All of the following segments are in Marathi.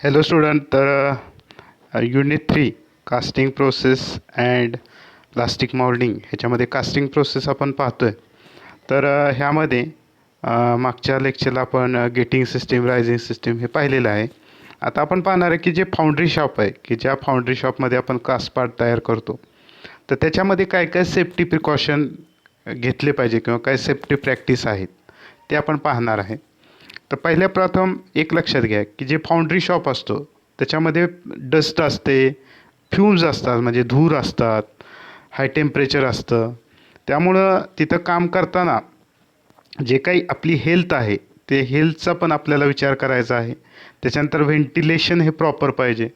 Hello student. तर unit 3 casting process and plastic moulding ह्याच्यामध्ये कास्टिंग प्रोसेस आपण पाहतो आहे. तर ह्यामध्ये मागच्या लेक्चरला आपण गेटिंग सिस्टीम, रायझिंग सिस्टीम हे पाहिलेलं आहे. आता आपण पाहणार आहे की जे फाउंड्री शॉप आहे की ज्या फाउंड्री शॉपमध्ये आपण कास्ट पार्ट तयार करतो, तर त्याच्यामध्ये काय काय सेफ्टी प्रिकॉशन घेतले पाहिजे किंवा काय सेफ्टी प्रॅक्टिस आहेत ते आपण पाहणार आहे. तर पहिल्या प्रथम एक लक्षात घ्या की जे फाउंड्री शॉप असतो त्याच्यामध्ये डस्ट असते, फ्यूम्स असतात म्हणजे धूर असतात, हाय टेम्परेचर असतं. त्यामुळं तिथं काम करताना जे काही आपली हेल्थ आहे ते हेल्थचा पण आपल्याला विचार करायचा आहे. त्याच्यानंतर व्हेंटिलेशन हे प्रॉपर पाहिजे.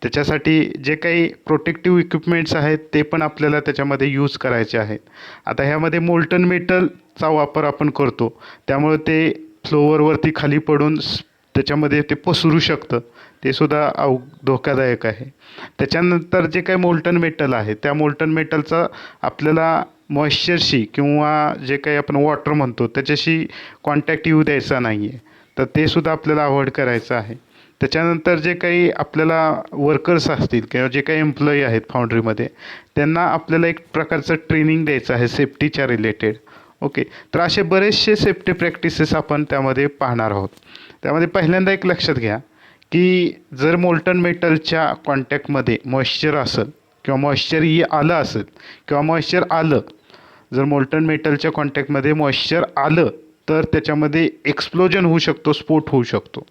त्याच्यासाठी जे काही प्रोटेक्टिव्ह इक्विपमेंट्स आहेत ते पण आपल्याला त्याच्यामध्ये यूज करायचे आहेत. आता ह्यामध्ये मोल्टन मेटलचा वापर आपण करतो, त्यामुळे ते फ्लोअरवरती खाली पडून त्याच्यामध्ये ते पसरू शकतं, ते सुद्धा धोकादायक आहे. त्याच्यानंतर जे काही मोल्टन मेटल आहे त्या मोल्टन मेटलचा आपल्याला मॉइश्चरशी किंवा जे काही आपण वॉटर म्हणतो त्याच्याशी कॉन्टॅक्ट येऊ द्यायचा नाही आहे, तर ते सुद्धा आपल्याला अवॉइड करायचं आहे. त्याच्यानंतर जे काही आपल्याला वर्कर्स असतील किंवा जे काही एम्प्लॉई आहेत फाउंड्रीमध्ये, त्यांना आपल्याला एक प्रकारचं ट्रेनिंग द्यायचं आहे सेफ्टीच्या रिलेटेड. ओके, तर असे बरेचसे सेफ्टी प्रॅक्टिसेस आपण त्यामध्ये पाहणार आहोत. त्यामध्ये पहिल्यांदा एक लक्षात घ्या की जर मोल्टन मेटलच्या कॉन्टॅक्टमध्ये मॉइश्चर असेल किंवा मॉइश्चर आलं असेल किंवा मॉइश्चर आलं, जर मोल्टन मेटलच्या कॉन्टॅक्टमध्ये मॉइश्चर आलं तर त्याच्यामध्ये एक्सप्लोजन होऊ शकतो, स्फोट होऊ शकतो.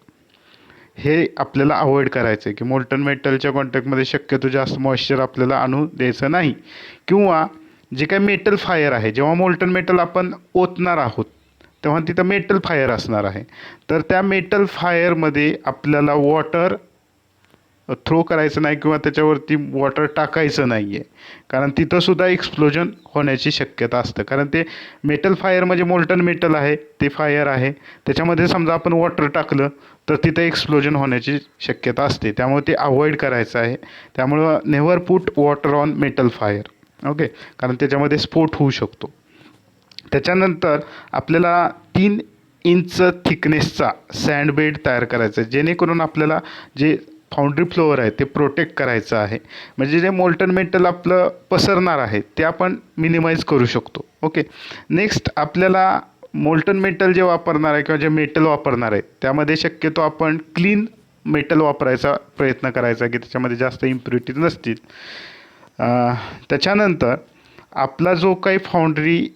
हे आपल्याला अवॉइड करायचं आहे की मोल्टन मेटलच्या कॉन्टॅक्टमध्ये शक्यतो जास्त मॉइश्चर आपल्याला आणू द्यायचं नाही. किंवा जे काही मेटल फायर आहे, जेव्हा मोल्टन मेटल आपण ओतणार आहोत तेव्हा तिथं मेटल फायर असणार आहे, तर त्या मेटल फायरमध्ये आपल्याला वॉटर थ्रो करायचं नाही किंवा त्याच्यावरती वॉटर टाकायचं नाही आहे, कारण तिथंसुद्धा एक्सप्लोजन होण्याची शक्यता असतं. कारण ते मेटल फायर म्हणजे मोल्टन मेटल आहे, ते फायर आहे, त्याच्यामध्ये समजा आपण वॉटर टाकलं तर तिथं एक्सप्लोजन होण्याची शक्यता असते. त्यामुळे ते अवॉइड करायचं आहे. त्यामुळं never put water on metal fire. Okay, कारण त्याच्यामध्ये स्फोट होऊ शकतो. त्याच्यानंतर आपल्याला 3 इंच थिकनेसचा सँडबेड तयार करायचा आहे, जेणेकरून आपल्याला जे फाउंड्री फ्लोअर आहे ते प्रोटेक्ट करायचं आहे. म्हणजे जे मोल्टन मेटल आपलं पसरणार आहे ते आपण मिनिमाइज करू शकतो. ओके, नेक्स्ट आपल्याला मोल्टन मेटल जे वापरणार आहे किंवा जे मेटल वापरणार आहे त्यामध्ये शक्यतो आपण क्लीन मेटल वापरायचा प्रयत्न करायचा की त्याच्यामध्ये जास्त इम्प्युरिटीज नसतील. त्याच्यानंतर आपला जो काही फाउंड्री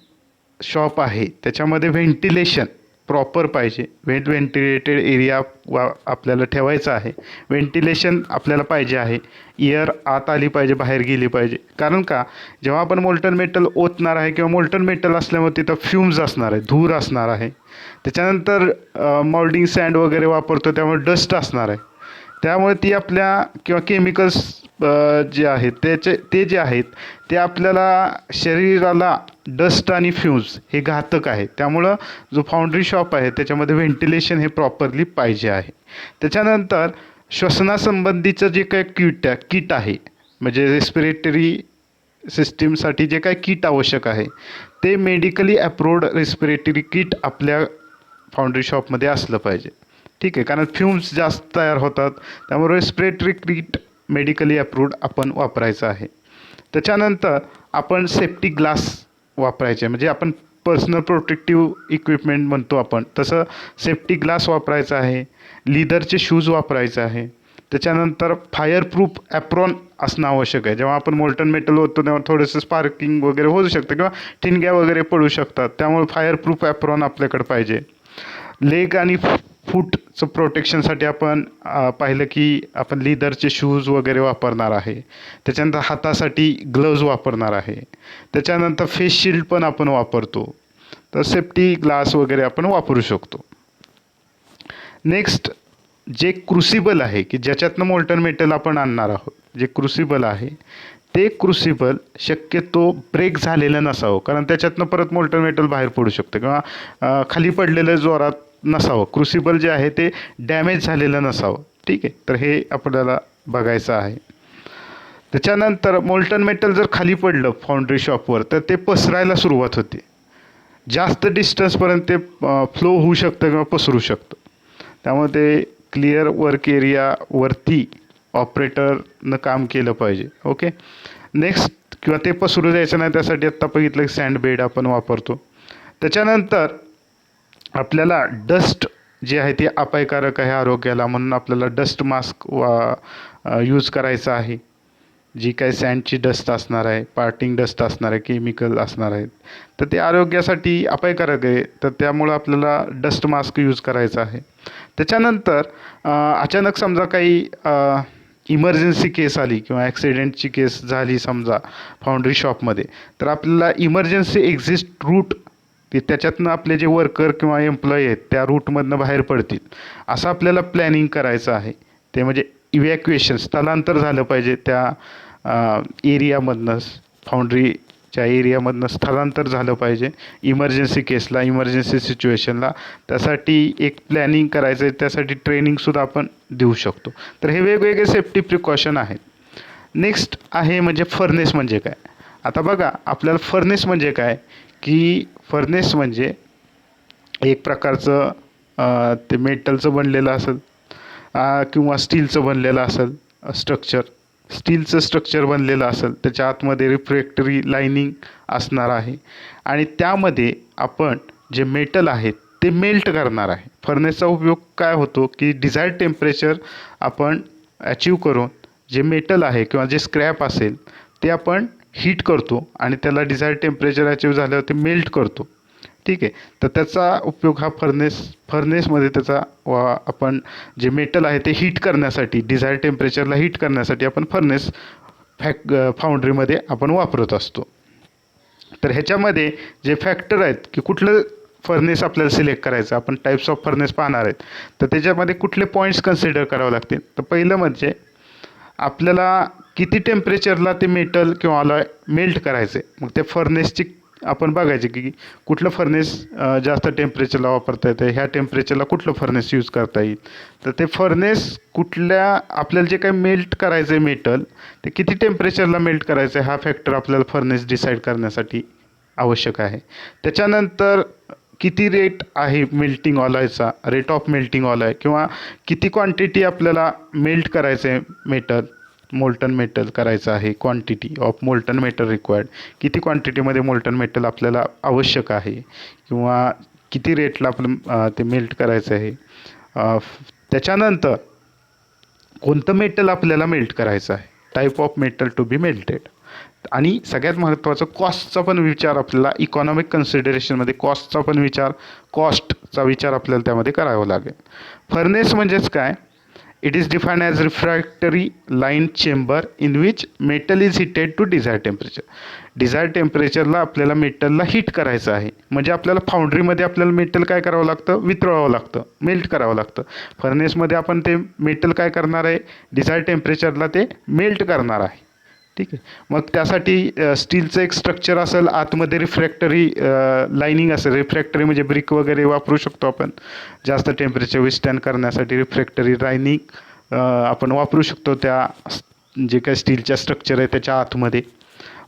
शॉप आहे त्याच्यामध्ये व्हेंटिलेशन प्रॉपर पाहिजे. व्हेंटिलेटेड एरिया आपल्याला ठेवायचा आहे. व्हेंटिलेशन आपल्याला पाहिजे आहे. एअर आत आली पाहिजे, बाहेर गेली पाहिजे. कारण का, जेव्हा आपण मोल्टन मेटल ओतणार आहे किंवा मोल्टन मेटल असल्यामुळे तिथं फ्यूम्स असणार आहे, धूर असणार आहे. त्याच्यानंतर मोल्डिंग सँड वगैरे वापरतो त्यामुळे डस्ट असणार आहे. त्यामुळे ती आपल्या किंवा केमिकल्स जे आहेत ते जे आहेत ते आपल्याला शरीराला डस्ट आणि फ्यूम्स हे घातक आहे. त्यामुळं जो फाउंड्री शॉप आहे त्याच्यामध्ये व्हेंटिलेशन हे प्रॉपरली पाहिजे आहे. त्याच्यानंतर श्वसनासंबंधीचं जे काही किट आहे, म्हणजे रेस्पिरेटरी सिस्टीमसाठी जे काही किट आवश्यक आहे ते मेडिकली अप्रूव्ड रेस्पिरेटरी किट आपल्या फाउंड्री शॉपमध्ये असलं पाहिजे. ठीक आहे, कारण फ्यूम्स जास्त तयार होतात, त्यामुळे रेस्पिरेटरी किट मेडिकली अप्रूव्ड आपण वापरायचं आहे. त्याच्यानंतर आपण सेफ्टी ग्लास वापरायचे, म्हणजे आपण पर्सनल प्रोटेक्टिव्ह इक्विपमेंट म्हणतो आपण तसं सेफ्टी ग्लास वापरायचा आहे. लिदरचे शूज वापरायचे आहे. त्याच्यानंतर फायरप्रूफ ॲप्रॉन असणं आवश्यक आहे. जेव्हा आपण मोल्टन मेटल होतो तेव्हा थोडंसं स्पार्किंग वगैरे होऊ शकतं किंवा ठिणग्या वगैरे पडू शकतात, त्यामुळे फायरप्रूफ ॲप्रॉन आपल्याकडे पाहिजे. लेग आणि फूटचं प्रोटेक्शनसाठी आपण पाहिलं की आपण लिदरचे शूज वगैरे वापरणार आहे. त्याच्यानंतर हातासाठी ग्लव्ज वापरणार आहे. त्याच्यानंतर फेस शिल्ड पण आपण वापरतो, तर सेफ्टी ग्लास वगैरे आपण वापरू शकतो. नेक्स्ट जे क्रुसिबल आहे की ज्याच्यातनं मोल्टन मेटल आपण आणणार आहोत, जे क्रुसिबल आहे ते क्रुसिबल शक्यतो ब्रेक झालेलं नसावं, कारण त्याच्यातनं परत मोल्टन मेटल बाहेर पडू शकतं किंवा खाली पडलेलं जोरात नसावं. क्रुसिबल जे आहे ते डॅमेज झालेलं नसावं. ठीक आहे, तर हे आपल्याला बघायचं आहे. त्याच्यानंतर मोल्टन मेटल जर खाली पडलं फाउंड्री शॉपवर तर ते पसरायला सुरुवात होते. जास्त डिस्टन्सपर्यंत ते फ्लो होऊ शकतं किंवा पसरू शकतं. त्यामुळे ते क्लिअर वर्क एरियावरती ऑपरेटरनं काम केलं पाहिजे. ओके. नेक्स्ट किंवा ते पसरू द्यायचं नाही त्यासाठी आत्ता बघितलं की सँड बेड आपण वापरतो. त्याच्यानंतर आपल्याला डस्ट जे आहे ते अपायकारक आहे आरोग्याला, म्हणून आपल्याला डस्ट मास्क यूज करायचा आहे. जी काही सँडची डस्ट असणार आहे, पार्टिंग डस्ट असणार आहे, केमिकल असणार आहेत, तर ते आरोग्यासाठी अपायकारक आहे. तर त्यामुळं आपल्याला डस्ट मास्क यूज करायचा आहे. त्याच्यानंतर अचानक समजा काही इमर्जन्सी केस आली किंवा ॲक्सिडेंटची केस झाली समजा फाउंड्री शॉपमध्ये, तर आपल्याला इमर्जन्सी एक्झिस्ट रूट की त्याच्यातनं आपले जे वर्कर किंवा एम्प्लॉई आहेत त्या रूटमधनं बाहेर पडतील असं आपल्याला प्लॅनिंग करायचं आहे. ते म्हणजे इव्हॅक्युएशन, स्थलांतर झालं पाहिजे त्या एरियामधनं, फाउंड्रीच्या एरियामधनं स्थलांतर झालं पाहिजे इमर्जन्सी केसला, इमर्जन्सी सिच्युएशनला. त्यासाठी एक प्लॅनिंग करायचं आहे, त्यासाठी ट्रेनिंगसुद्धा आपण देऊ शकतो. तर हे वेगवेगळे सेफ्टी प्रिकॉशन आहेत. नेक्स्ट आहे म्हणजे फर्नेस म्हणजे काय. आता बघा आपल्याला फर्नेस म्हणजे काय की फर्नेस म्हणजे एक प्रकारचं ते मेटलचं बनलेलं असेल किंवा स्टीलचं बनलेलं असेल स्ट्रक्चर. स्टीलचं स्ट्रक्चर बनलेलं असेल, त्याच्या आतमध्ये रिफ्रॅक्टरी लायनिंग असणार आहे आणि त्यामध्ये आपण जे मेटल आहे ते मेल्ट करणार आहे. फर्नेसचा उपयोग काय होतो की डिझायर्ड टेम्परेचर आपण अचीव करून जे मेटल आहे किंवा जे स्क्रॅप असेल ते आपण हीट करतो आणि त्याला डिझायर्ड टेम्परेचर अचीव झाल्यावर ते मेल्ट करतो. ठीक आहे. तर त्याचा उपयोग हा फर्नेसमध्ये त्याचा आपण जे मेटल आहे ते हीट करण्यासाठी, डिझायर्ड टेम्परेचरला हीट करण्यासाठी आपण फर्नेस फाउंड्रीमध्ये आपण वापरत असतो. तर ह्याच्यामध्ये जे फॅक्टर आहेत की कुठलं फर्नेस आपल्याला सिलेक्ट करायचं, आपण टाईप्स ऑफ फर्नेस पाहणार आहेत, तर त्याच्यामध्ये कुठले पॉईंट्स कन्सिडर करावे लागतील. तर पहिलं म्हणजे आपल्याला किती टेम्परेचरला ते मेटल किंवा अलॉय मेल्ट करायचे. मग त्या फर्नेसची आपण बघायचे की कुठलं फर्नेस जास्त टेम्परेचरला वापरता येतं, ह्या टेम्परेचरला कुठलं फर्नेस यूज करता येईल. तर ते फर्नेस कुठल्या आपल्याला जे काही मेल्ट करायचं आहे मेटल ते किती टेम्परेचरला मेल्ट करायचं आहे हा फॅक्टर आपल्याला फर्नेस डिसाईड करण्यासाठी आवश्यक आहे. त्याच्यानंतर किती रेट आहे मेल्टिंग ऑलॉयचा, रेट ऑफ मेल्टिंग ऑलॉय, किंवा किती क्वांटिटी आपल्याला मेल्ट करायचं आहे मेटल, मोल्टन मेटल करायचं आहे, quantity of molten metal required, किती क्वांटिटीमध्ये मोल्टन मेटल आपल्याला आवश्यक आहे किंवा किती रेटला आपलं ते मेल्ट करायचं आहे. त्याच्यानंतर कोणतं मेटल आपल्याला मेल्ट करायचं आहे, type of metal to be melted. आणि सगळ्यात महत्त्वाचं कॉस्टचा पण विचार आपल्याला, इकॉनॉमिक कन्सिडरेशनमध्ये कॉस्टचा विचार आपल्याला त्यामध्ये करावा लागेल. फर्नेस म्हणजेच काय, it is defined as refractory line chamber in which metal is heated to desired temperature. Desired टेम्परेचरला आपल्याला मेटलला हीट करायचं आहे. म्हणजे आपल्याला फाउंड्रीमध्ये आपल्याला मेटल काय करावं लागतं, वितळवावं लागतं, मेल्ट करावं लागतं. फर्नेसमध्ये आपण ते मेटल काय करणार आहे, डिझायर्ड टेम्परेचरला ते मेल्ट करणार आहे. ठीक आहे. मग त्यासाठी स्टीलचं एक स्ट्रक्चर असेल, आतमध्ये रिफ्रॅक्टरी लाईनिंग असेल. रिफ्रॅक्टरी म्हणजे ब्रिक वगैरे वापरू शकतो आपण जास्त टेम्परेचर विस्टँड करण्यासाठी. रिफ्रॅक्टरी लाईनिंग आपण वापरू शकतो त्या जे काही स्टीलच्या स्ट्रक्चर आहे त्याच्या आतमध्ये.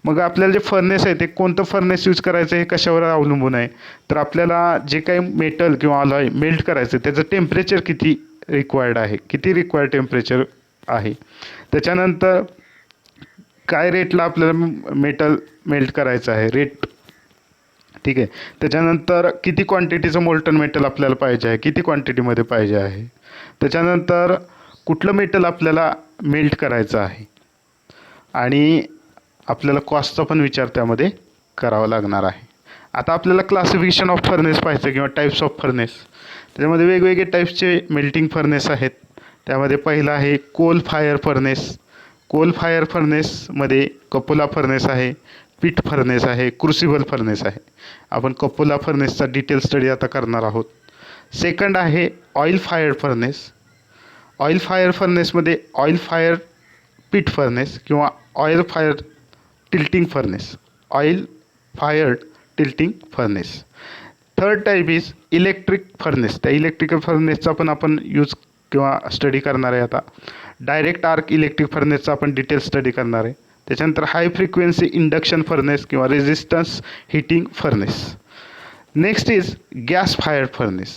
मग आपल्याला जे फर्नेस आहे ते कोणतं फर्नेस यूज करायचं हे कशावर अवलंबून आहे. तर आपल्याला जे काही मेटल किंवा अलॉय मेल्ट करायचं त्याचं टेम्परेचर किती रिक्वायर्ड आहे, किती रिक्वायर्ड टेम्परेचर आहे. त्याच्यानंतर काय रेटला आपल्याला मेटल मेल्ट करायचं आहे, रेट. ठीक आहे. त्याच्यानंतर किती क्वांटिटीचं मोल्टन मेटल आपल्याला पाहिजे आहे, किती क्वांटिटीमध्ये पाहिजे आहे. त्याच्यानंतर कुठलं मेटल आपल्याला मेल्ट करायचं आहे आणि आपल्याला कॉस्टचा पण विचार त्यामध्ये करावा लागणार आहे. आता आपल्याला क्लासिफिकेशन ऑफ फर्नेस पाहायचं किंवा टाईप्स ऑफ फर्नेस. त्याच्यामध्ये वेगवेगळे टाईप्सचे मेल्टिंग फर्नेस आहेत. त्यामध्ये पहिला आहे coal fire furnace. Coal fire फर्नेसमध्ये कपोला फर्नेस आहे, पीट फर्नेस आहे, क्रुसिबल फर्नेस आहे. आपण कपोला फर्नेसचा डिटेल स्टडी आता करणार आहोत. सेकंड आहे oil fire furnace. Oil fire फर्नेसमध्ये ऑइल फायर पीट फर्नेस किंवा oil fire tilting furnace, oil fired tilting furnace. Third type is electric furnace. त्या इलेक्ट्रिकल फर्नेसचा पण आपण यूज किंवा स्टडी करणार आहे आता. डायरेक्ट आर्क इलेक्ट्रिक फर्नेसचा आपण डिटेल स्टडी करणार आहे. त्याच्यानंतर हाय फ्रिक्वेन्सी इंडक्शन फर्नेस किंवा resistance heating furnace. Next is gas fired furnace.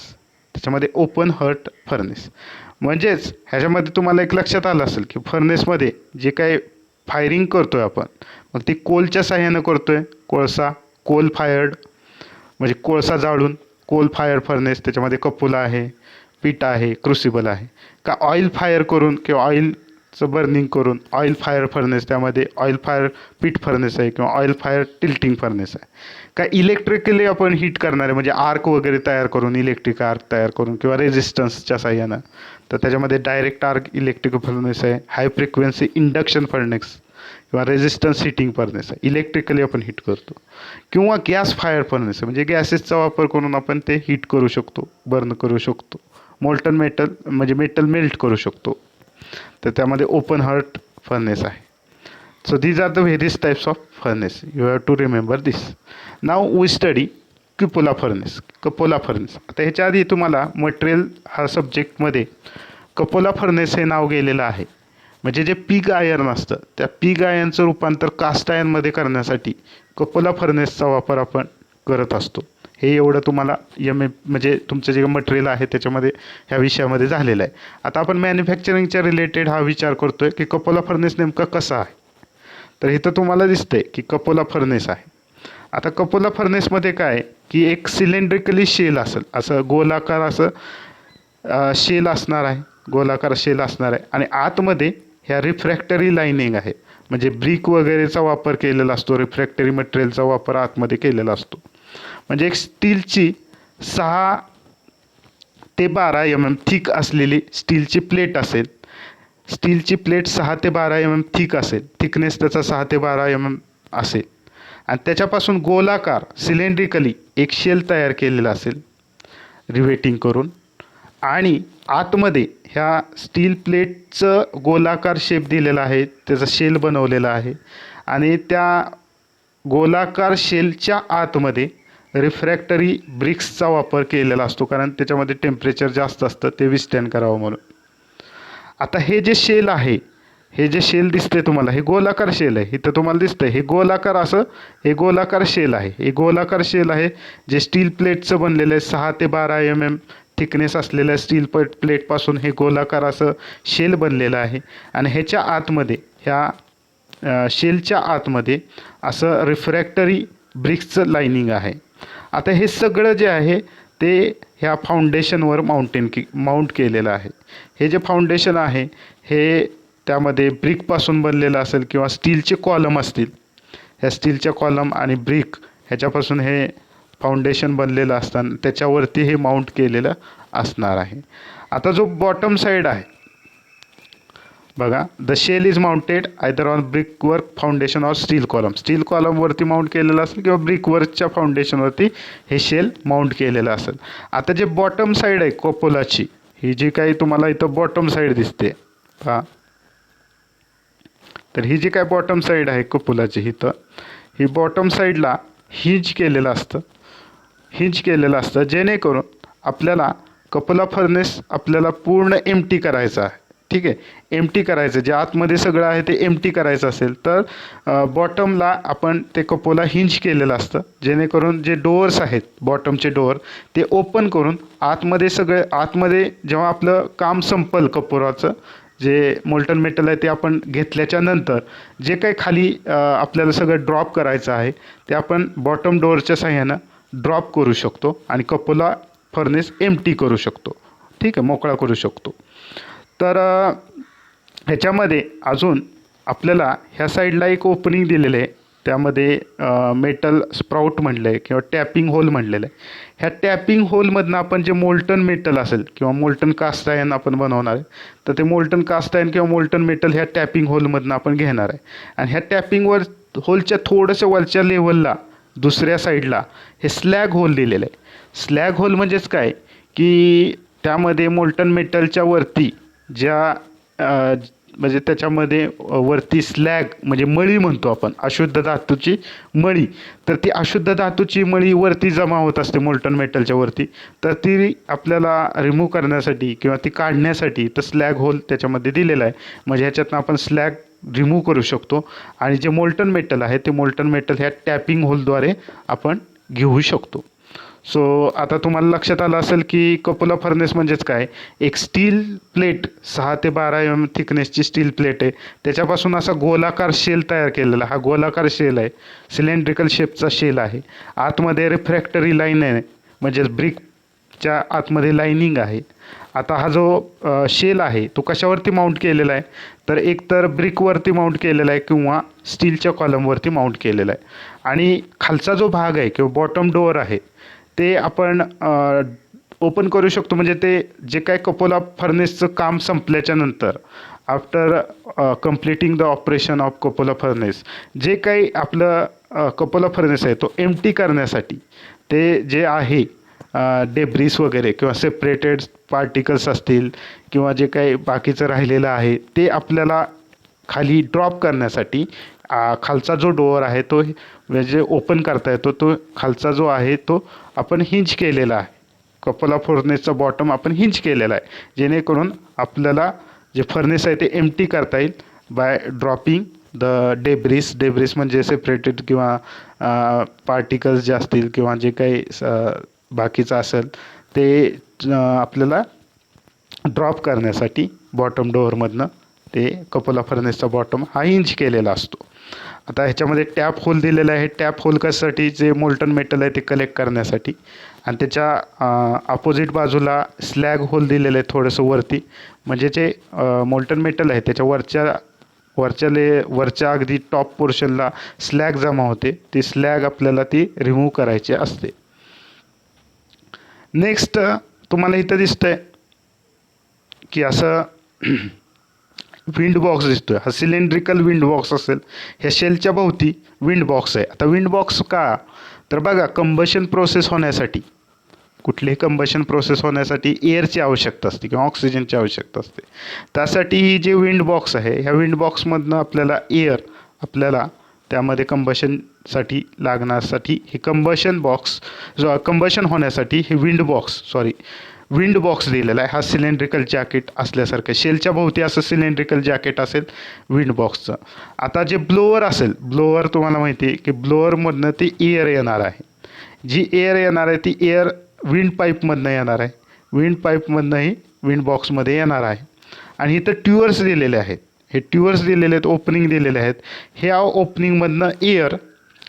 त्याच्यामध्ये ओपन हर्ट फर्नेस. म्हणजेच ह्याच्यामध्ये तुम्हाला एक लक्षात आलं असेल की फर्नेसमध्ये जे काही फायरिंग करतोय आपण, मग ती कोलच्या साह्यानं करतोय. कोळसा, कोल फायर्ड म्हणजे कोळसा जाळून, कोल फायर फर्नेस, त्याच्यामध्ये कपोला आहे, पीठ आहे, क्रुसिबल आहे. का ऑइल फायर करून किंवा ऑइलचं बर्निंग करून ऑइल फायर फर्नेस, त्यामध्ये ऑइल फायर पीठ फर्नेस आहे किंवा ऑइल फायर टिल्टिंग फर्नेस आहे. का इलेक्ट्रिकली आपण हीट करणारे म्हणजे आर्क वगैरे तयार करून, इलेक्ट्रिक आर्क तयार करून किंवा रेझिस्टन्सच्या साह्यानं, तर त्याच्यामध्ये डायरेक्ट आर्क इलेक्ट्रिक फर्नेस आहे, हाय फ्रिक्वेन्सी इंडक्शन फर्नेस किंवा रेझिस्टन्स हीटिंग फर्नेस आहे, इलेक्ट्रिकली आपण हीट करतो. किंवा गॅस फायर फर्नेस आहे म्हणजे गॅसेसचा वापर करून आपण ते हीट करू शकतो, बर्न करू शकतो. मोल्टन मेटल म्हणजे मेटल मेल्ट करू शकतो, तर त्यामध्ये ओपन हार्ट फर्नेस आहे. So these are the various types of furnace. You have to remember this. Now we study cupola furnace. Cupola furnace. आता ह्याच्या आधी तुम्हाला मटेरियल हा सब्जेक्टमध्ये कपोला फर्नेस हे नाव गेलेलं आहे. म्हणजे जे पिग आयर्न असतं, त्या पिग आयर्नचं रूपांतर कास्ट आयर्नमध्ये करण्यासाठी कपोला फर्नेसचा वापर आपण करत असतो. हे एवढं तुम्हाला म्हणजे तुमचं जे मटेरियल आहे त्याच्यामध्ये ह्या विषयामध्ये झालेलं आहे. आता आपण मॅन्युफॅक्चरिंगच्या रिलेटेड हा विचार करतोय की कपोला फर्नेस नेमका कसा आहे. तर इथं तुम्हाला दिसतंय की कपोला फर्नेस आहे. आता कपोला फर्नेसमध्ये काय की एक सिलेंड्रिकली शेल असेल, असं गोलाकार असं शेल असणार आहे, गोलाकार शेल असणार आहे. आणि आतमध्ये ह्या रिफ्रॅक्टरी लाईनिंग आहे, म्हणजे ब्रिक वगैरेचा वापर केलेला असतो, रिफ्रॅक्टरी मटेरियलचा वापर आतमध्ये केलेला असतो. म्हणजे एक स्टीलची 6 ते 12 mm थिक असलेली स्टीलची प्लेट असेल. स्टीलची प्लेट 6 ते 12 mm थिक असेल, थिकनेस त्याचा 6 ते 12 mm असेल. आणि त्याच्यापासून गोलाकार सिलेंड्रिकली एक शेल तयार केलेला असेल रिवेटिंग करून. आणि आतमध्ये ह्या स्टील प्लेटचं गोलाकार शेप दिलेला आहे, त्याचा शेल बनवलेला आहे. आणि त्या गोलाकार शेलच्या आतमध्ये रिफ्रॅक्टरी ब्रिक्सचा वापर केलेला असतो, कारण त्याच्यामध्ये टेम्परेचर जास्त असतं ते विस्टँड करावं म्हणून. आता हे जे शेल आहे, हे जे शेल दिसते तुम्हाला, हे गोलाकार शेल आहे. इथं तुम्हाला दिसतंय हे गोलाकार असं, हे गोलाकार शेल आहे. हे गोलाकार शेल आहे जे स्टील प्लेटचं बनलेलं आहे. 6 ते 12 mm थिकनेस असलेल्या स्टील प्लेटपासून हे गोलाकार असं शेल बनलेलं आहे. आणि ह्याच्या आतमध्ये, ह्या शेलच्या आतमध्ये असं रिफ्रॅक्टरी ब्रिक्सचं लाईनिंग आहे. आता हे सगळं जे आहे ते ह्या फाउंडेशनवर माउंट केलेलं आहे. हे जे फाउंडेशन आहे हे त्यामध्ये ब्रिकपासून बनलेलं असेल किंवा स्टीलचे कॉलम असतील. ह्या स्टीलच्या कॉलम आणि ब्रिक ह्याच्यापासून हे फाउंडेशन बनलेलं असताना त्याच्यावरती हे माउंट केलेलं असणार आहे. आता जो बॉटम साईड आहे बघा, the shell is mounted either on brickwork foundation or steel column. Steel कॉलमवरती माउंट केलेलं असेल किंवा ब्रिकवर्कच्या फाउंडेशनवरती हे शेल माउंट केलेलं असेल. आता जे बॉटम साईड आहे कपोलाची, ही जी काही तुम्हाला इथं बॉटम साईड दिसते पहा, तर ही जी काय बॉटम साईड आहे कपोलाची, इथं ही बॉटम साईडला हिंज केलेलं असतं, जेणेकरून आपल्याला कपोला फर्नेस आपल्याला पूर्ण एम्प्टी करायचं आहे. ठीक आहे, एम्प्टी करायचं, जे आतमध्ये सगळं आहे ते एम्प्टी करायचं असेल तर बॉटमला आपण ते कपोला हिंज केलेलं असतं, जेणेकरून जे डोअर्स आहेत बॉटमचे डोअर ते ओपन करून आतमध्ये जेव्हा आपलं काम संपल कपोलाचं, जे मोल्टन मेटल आहे ते आपण घेतल्याच्या नंतर जे काही खाली आपल्याला सगळं ड्रॉप करायचं आहे ते आपण बॉटम डोअरच्या साह्यानं ड्रॉप करू शकतो आणि कपोला फर्नेस एम्प्टी करू शकतो. ठीक आहे, मोकळा करू शकतो. तर ह्याच्यामध्ये अजून आपल्याला ह्या साईडला एक ओपनिंग दिलेलं आहे, त्यामध्ये मेटल स्प्राउट म्हटलं आहे किंवा टॅपिंग होल म्हटलेलं आहे. ह्या टॅपिंग होलमधनं आपण जे मोल्टन मेटल असेल किंवा मोल्टन कास्ट आयर्न आपण बनवणार आहे, तर ते मोल्टन कास्ट आयर्न किंवा मोल्टन मेटल ह्या टॅपिंग होलमधनं आपण घेणार आहे. आणि ह्या टॅपिंग होलच्या थोडंसं वरच्या लेवलला दुसऱ्या साईडला हे स्लॅग होल दिलेलं आहे. स्लॅग होल म्हणजेच काय की त्यामध्ये मोल्टन मेटलच्या वरती ज्या म्हणजे त्याच्यामध्ये वरती स्लॅग म्हणजे मळी म्हणतो आपण, अशुद्ध धातूची मळी, तर ती अशुद्ध धातूची मळी वरती जमा होत असते मोल्टन मेटलच्या वरती, तर ती आपल्याला रिमूव्ह करण्यासाठी किंवा ती काढण्यासाठी तर स्लॅग होल त्याच्यामध्ये दिलेला आहे. म्हणजे ह्याच्यातनं आपण स्लॅग रिमूव्ह करू शकतो आणि जे मोल्टन मेटल आहे ते मोल्टन मेटल ह्या टॅपिंग होलद्वारे आपण घेऊ शकतो. सो आता तुम्हाला लक्षात आलं असेल की कपोला फर्नेस म्हणजेच काय, एक स्टील प्लेट 6 ते 12 mm थिकनेसची स्टील प्लेट आहे, त्याच्यापासून असा गोलाकार शेल तयार केलेला. हा गोलाकार शेल आहे, सिलेंड्रिकल शेपचा शेल आहे. आतमध्ये रिफ्रॅक्टरी लाईन आहे, म्हणजेच ब्रिकच्या आतमध्ये लाईनिंग आहे. आता हा जो शेल आहे तो कशावरती माउंट केलेला आहे, तर एकतर ब्रिकवरती माउंट केलेला आहे किंवा स्टीलच्या कॉलमवरती माउंट केलेला आहे. आणि खालचा जो भाग आहे किंवा बॉटम डोअर आहे ते आपण ओपन करू शकतो. म्हणजे ते जे काय कपोला फर्नेसचं काम संपल्याच्या नंतर, after completing the operation of cupola furnace, जे काही आपलं कपोला फर्नेस आहे तो एम्प्टी करण्यासाठी ते जे आहे डेब्रिस वगैरे किंवा सेपरेटेड पार्टिकल्स असतील किंवा जे काही बाकीचं राहिलेलं आहे ते आपल्याला खाली ड्रॉप करण्यासाठी खालचा जो डोअर आहे तो म्हणजे ओपन करता येतो, तो खालचा जो आहे तो आपण हिंज केलेला आहे. कपोला फर्नेसचा बॉटम आपण हिंज केलेला आहे, जेणेकरून आपल्याला जे फर्नेस आहे ते एम्प्टी करता येईल बाय ड्रॉपिंग द डेब्रिस म्हणजे सेपरेटेड किंवा पार्टिकल्स जे असतील किंवा जे काही बाकीचं असेल ते आपल्याला ड्रॉप करण्यासाठी बॉटम डोअरमधनं ते कपोला फर्नेसचा बॉटम हा हिंज केलेला असतो. आता ह्याच्यामध्ये टॅप होल दिलेला आहे. टॅप होल कशासाठी, जे मोल्टन मेटल आहे ते कलेक्ट करण्यासाठी. आणि त्याच्या अपोजिट बाजूला स्लॅग होल दिलेलं आहे थोडंसं वरती, म्हणजे जे मोल्टन मेटल आहे त्याच्या वरच्या अगदी टॉप पोर्शनला स्लॅग जमा होते, ती स्लॅग आपल्याला ती रिमूव्ह करायची असते. नेक्स्ट तुम्हाला इथं दिसतंय की असं विंड बॉक्स दिसतोय. हा सिलेंड्रिकल विंड बॉक्स असेल. ह्या शेलच्या भोवती विंड बॉक्स आहे. आता विंड बॉक्स का, तर बघा कंबशन प्रोसेस होण्यासाठी, कुठलीही कंबशन प्रोसेस होण्यासाठी एअरची आवश्यकता असते किंवा ऑक्सिजनची आवश्यकता असते. त्यासाठी ही जे विंड बॉक्स आहे, ह्या विंड बॉक्समधनं आपल्याला एअर आपल्याला त्यामध्ये कंबशनसाठी लागण्यासाठी हे कंबशन होण्यासाठी हे विंड बॉक्स दिलेला आहे. हा सिलेंड्रिकल जॅकेट असल्यासारखं शेलच्या भोवती असं सिलेंड्रिकल जॅकेट असेल विंड बॉक्सचं. आता जे ब्लोअर असेल, ब्लोअर तुम्हाला माहिती आहे की ब्लोअरमधनं ती एअर येणार आहे. जी एअर येणार आहे ती एअर विंड पाईपमधनं येणार आहे. विंड पाईपमधनंही विंड बॉक्समध्ये येणार आहे. आणि इथं ट्यूअर्स दिलेले आहेत. हे ट्यूअर्स दिलेले आहेत, ओपनिंग दिलेले आहेत. ह्या ओपनिंगमधनं एअर,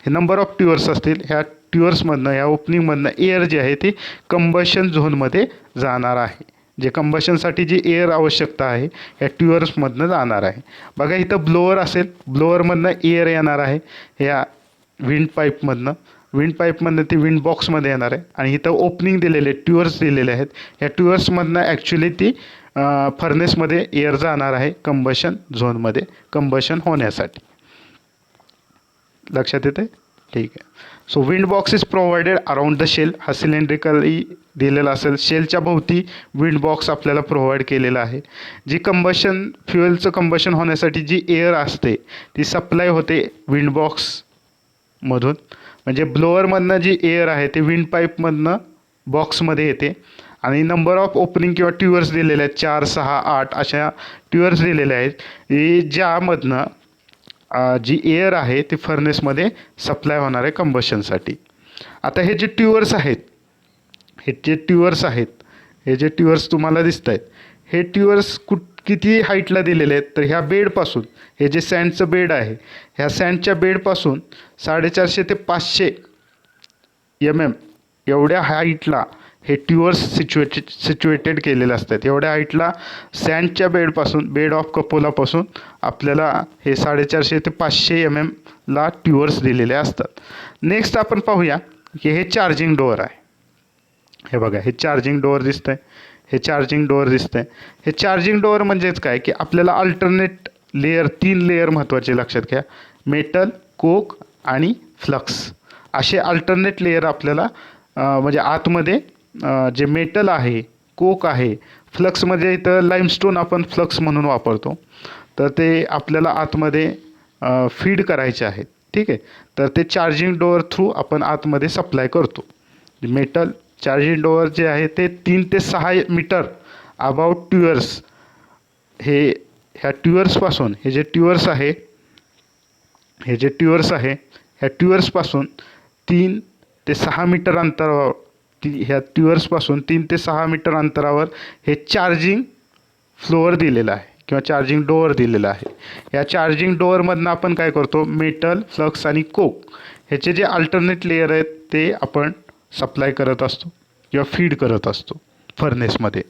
हे नंबर ऑफ ट्यूअर्स असतील, ह्या ट्यूअर्समधनं ह्या ओपनिंगमधनं एअर जी आहे ती कंबशन झोनमध्ये जाणार आहे. जे कंबशनसाठी जी एअर आवश्यकता आहे ह्या ट्यूअर्समधनं जाणार आहे. बघा इथं ब्लोअर असेल, ब्लोअरमधनं एअर येणार आहे ह्या विंड पाईपमधनं ती विंड बॉक्समध्ये येणार आहे. आणि इथं ओपनिंग दिलेले ट्यूअर्स दिलेले आहेत. ह्या ट्यूअर्समधनं ॲक्च्युली ती फर्नेसमध्ये एअर जाणार आहे कंबशन झोनमध्ये कंबशन होण्यासाठी. लक्षात येते? ठीक आहे. So wind box is provided around the shell. हा सिलेंड्रिकली दिलेला असेल. शेलच्या भोवती विंड बॉक्स आपल्याला प्रोव्हाइड केलेला आहे. जी फ्युएलचं कंबशन होण्यासाठी जी एअर असते ती सप्लाय होते विंड बॉक्समधून. म्हणजे ब्लोअरमधनं जी एअर आहे ती विंड पाईपमधनं बॉक्समध्ये येते. आणि नंबर ऑफ ओपनिंग किंवा ट्यूअर्स दिलेले आहेत, 4, 6, 8 अशा ट्यूअर्स दिलेले आहेत, ज्यामधनं जी एअर आहे ती फर्नेसमध्ये सप्लाय होणार आहे कंबशनसाठी. आता हे जे ट्यूअर्स आहेत तुम्हाला दिसत आहेत, हे ट्यूअर्स किती हाईटला दिलेले आहेत, तर ह्या बेडपासून, हे जे सँडचं बेड आहे, ह्या सँडच्या बेडपासून 450 ते 500 mm एवढ्या हाईटला हे ट्यूअर्स सिच्युएटेड केलेले असतात. एवढ्या हाईटला सँडच्या बेड ऑफ कपोलापासून आपल्याला हे 450 ते 500 mm ला ट्यूअर्स दिलेले असतात. नेक्स्ट आपण पाहूया की हे चार्जिंग डोअर आहे. हे बघा, हे चार्जिंग डोअर दिसतंय. हे चार्जिंग डोअर म्हणजेच काय की आपल्याला अल्टरनेट लेअर, 3 लेअर महत्त्वाचे लक्षात घ्या. मेटल, कोक आणि फ्लक्स असे अल्टरनेट लेअर आपल्याला म्हणजे आतमध्ये जे मेटल आहे, कोक आहे, फ्लक्समध्ये इथं लाईमस्टोन आपण फ्लक्स म्हणून वापरतो, तर ते आपल्याला आतमध्ये फीड करायचे आहेत. ठीक आहे. तर ते चार्जिंग डोअर थ्रू आपण आतमध्ये सप्लाय करतो. मेटल चार्जिंग डोअर जे आहे ते 3 ते 6 मीटर अबाउट ट्यूअर्स, ह्या ट्यूअर्सपासून, हे जे ट्यूअर्स आहे ह्या ट्यूअर्सपासून 3 ते 6 मीटर अंतरावर ह्या ट्युअर्सपासून 3 ते 6 मीटर अंतरावर हे चार्जिंग फ्लोअर दिलेलं आहे किंवा चार्जिंग डोअर दिलेलं आहे. या चार्जिंग डोअरमधनं आपण काय करतो, मेटल, फ्लक्स आणि कोक ह्याचे जे अल्टरनेट लेयर आहेत ते आपण सप्लाय करत असतो किंवा फीड करत असतो फर्नेसमध्ये.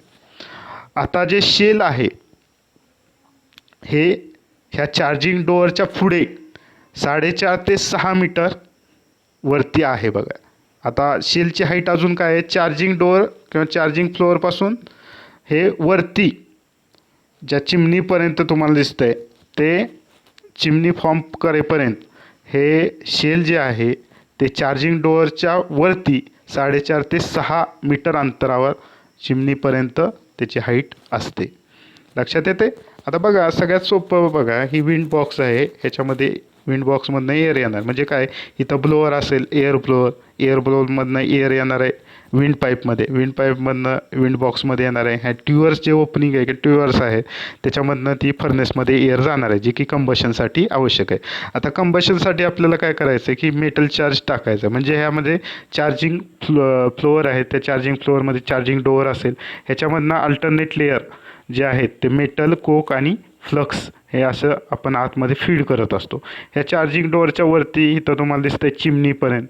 आता जे शेल आहे हे ह्या चार्जिंग डोअरच्या पुढे 4.5 ते 6 मीटर वरती आहे बघा. आता शेलची हाईट अजून काय आहे, चार्जिंग डोअर किंवा चार्जिंग फ्लोअरपासून हे वरती ज्या चिमणीपर्यंत तुम्हाला दिसतंय ते चिमणी फॉर्म करेपर्यंत हे शेल जे आहे ते चार्जिंग डोअरच्या वरती 4.5 ते 6 मीटर अंतरावर चिमणीपर्यंत त्याची हाईट असते. लक्षात येते. आता बघा सगळ्यात सोपं बघा, ही विंड बॉक्स आहे, ह्याच्यामध्ये विंड बॉक्समधनं एअर येणार. म्हणजे काय, इथं ब्लोअर असेल, एअर ब्लोअरमधनं एअर येणार आहे विंड पाईपमधनं विंड बॉक्समध्ये येणार आहे. ह्या ट्युअर्स जे ओपनिंग आहे, ट्युअर्स आहे त्याच्यामधनं ती फर्नेसमध्ये एअर जाणार आहे, जे की कंबशनसाठी आवश्यक आहे. आता कंबशनसाठी आपल्याला काय करायचं आहे की मेटल चार्ज टाकायचं. म्हणजे ह्यामध्ये चार्जिंग फ्लोअर आहे, त्या चार्जिंग फ्लोअरमध्ये चार्जिंग डोअर असेल, ह्याच्यामधनं अल्टरनेट लेअर जे आहेत ते मेटल, कोक आणि फ्लक्स हे असं आपण आतमध्ये फीड करत असतो. ह्या चार्जिंग डोअरच्या वरती इथं तुम्हाला दिसतंय चिमणीपर्यंत.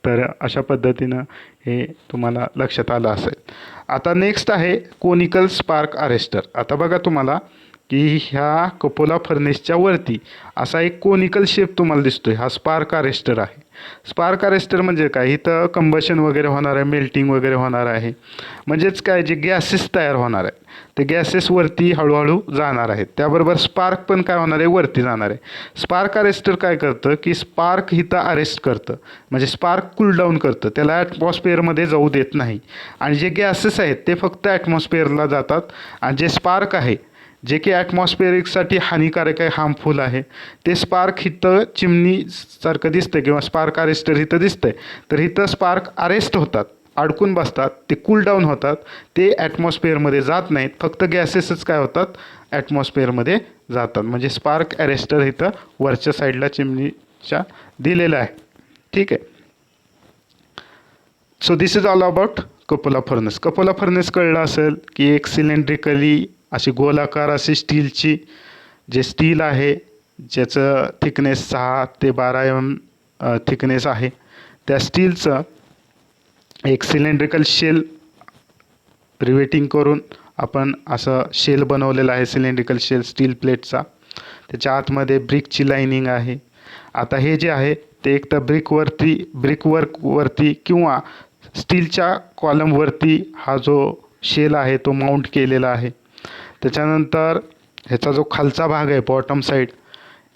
तर अशा पद्धतीनं हे तुम्हाला लक्षात आलं असेल. आता नेक्स्ट आहे कोनिकल स्पार्क अरेस्टर. आता बघा तुम्हाला की ह्या कपोला फर्नेसच्या वरती असा एक कोनिकल शेप तुम्हाला दिसतोय, हा स्पार्क अरेस्टर आहे. स्पार्क अरेस्टर म्हणजे काय, इथं कंबशन वगैरे होणार आहे, मेल्टिंग वगैरे होणार आहे. म्हणजेच काय, जे गॅसेस तयार होणार आहे ते गॅसेस वरती हळूहळू जाणार आहेत. त्याबरोबर स्पार्क पण काय होणार आहे, वरती जाणार आहे. स्पार्क अरेस्टर काय करतं की स्पार्क इथं अरेस्ट करतं, म्हणजे स्पार्क कूल डाऊन करतं, त्याला ॲटमॉस्फिअरमध्ये जाऊ देत नाही. आणि जे गॅसेस आहेत ते फक्त ॲटमॉस्फिअरला जातात. आणि जे स्पार्क आहे जे की ॲटमॉस्फिअरिकसाठी हानिकारक आहे, हार्मफुल आहे, ते स्पार्क इथं चिमणीसारखं दिसतं किंवा स्पार्क अरेस्टर इथं दिसतंय. तर इथं स्पार्क अरेस्ट होतात, अडकून बसतात, ते कूल डाऊन होतात, ते ॲटमॉस्फिअरमध्ये जात नाहीत, फक्त गॅसेसच काय होतात ॲटमॉस्फिअरमध्ये जातात. म्हणजे स्पार्क अरेस्टर इथं वरच्या साईडला चिमणीच्या दिलेलं आहे. ठीक आहे. So this is all about cupola furnace. Cupola furnace कळलं असेल की एक सिलेंड्रिकली अशी गोलाकार अशी स्टीलची जे स्टील आहे ज्याचं थिकनेस 6 ते 12 थिकनेस आहे, त्या स्टीलचं एक सिलेंड्रिकल शेल रिवेटिंग करून आपण असं शेल बनवलेलं आहे, सिलेंड्रिकल शेल स्टील प्लेटचा. त्याच्या आतमध्ये ब्रिकची लाइनिंग आहे. आता हे जे आहे ते एक तर ब्रिकवर्कवरती किंवा स्टीलच्या कॉलमवरती हा जो शेल आहे तो माउंट केलेला आहे. त्याच्यानंतर ह्याचा जो खालचा भाग आहे बॉटम साईड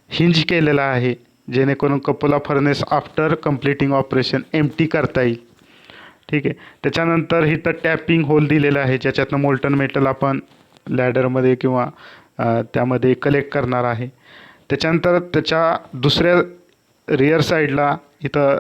हिंज केलेला आहे, जेणेकरून cupola furnace after completing operation empty करता येईल. ठीक आहे. त्याच्यानंतर इथं टॅपिंग होल दिलेला आहे, ज्याच्यातनं मोल्टन मेटल आपण लॅडरमध्ये किंवा त्यामध्ये कलेक्ट करणार आहे. त्याच्यानंतर त्याच्या दुसऱ्या रिअर साईडला इथं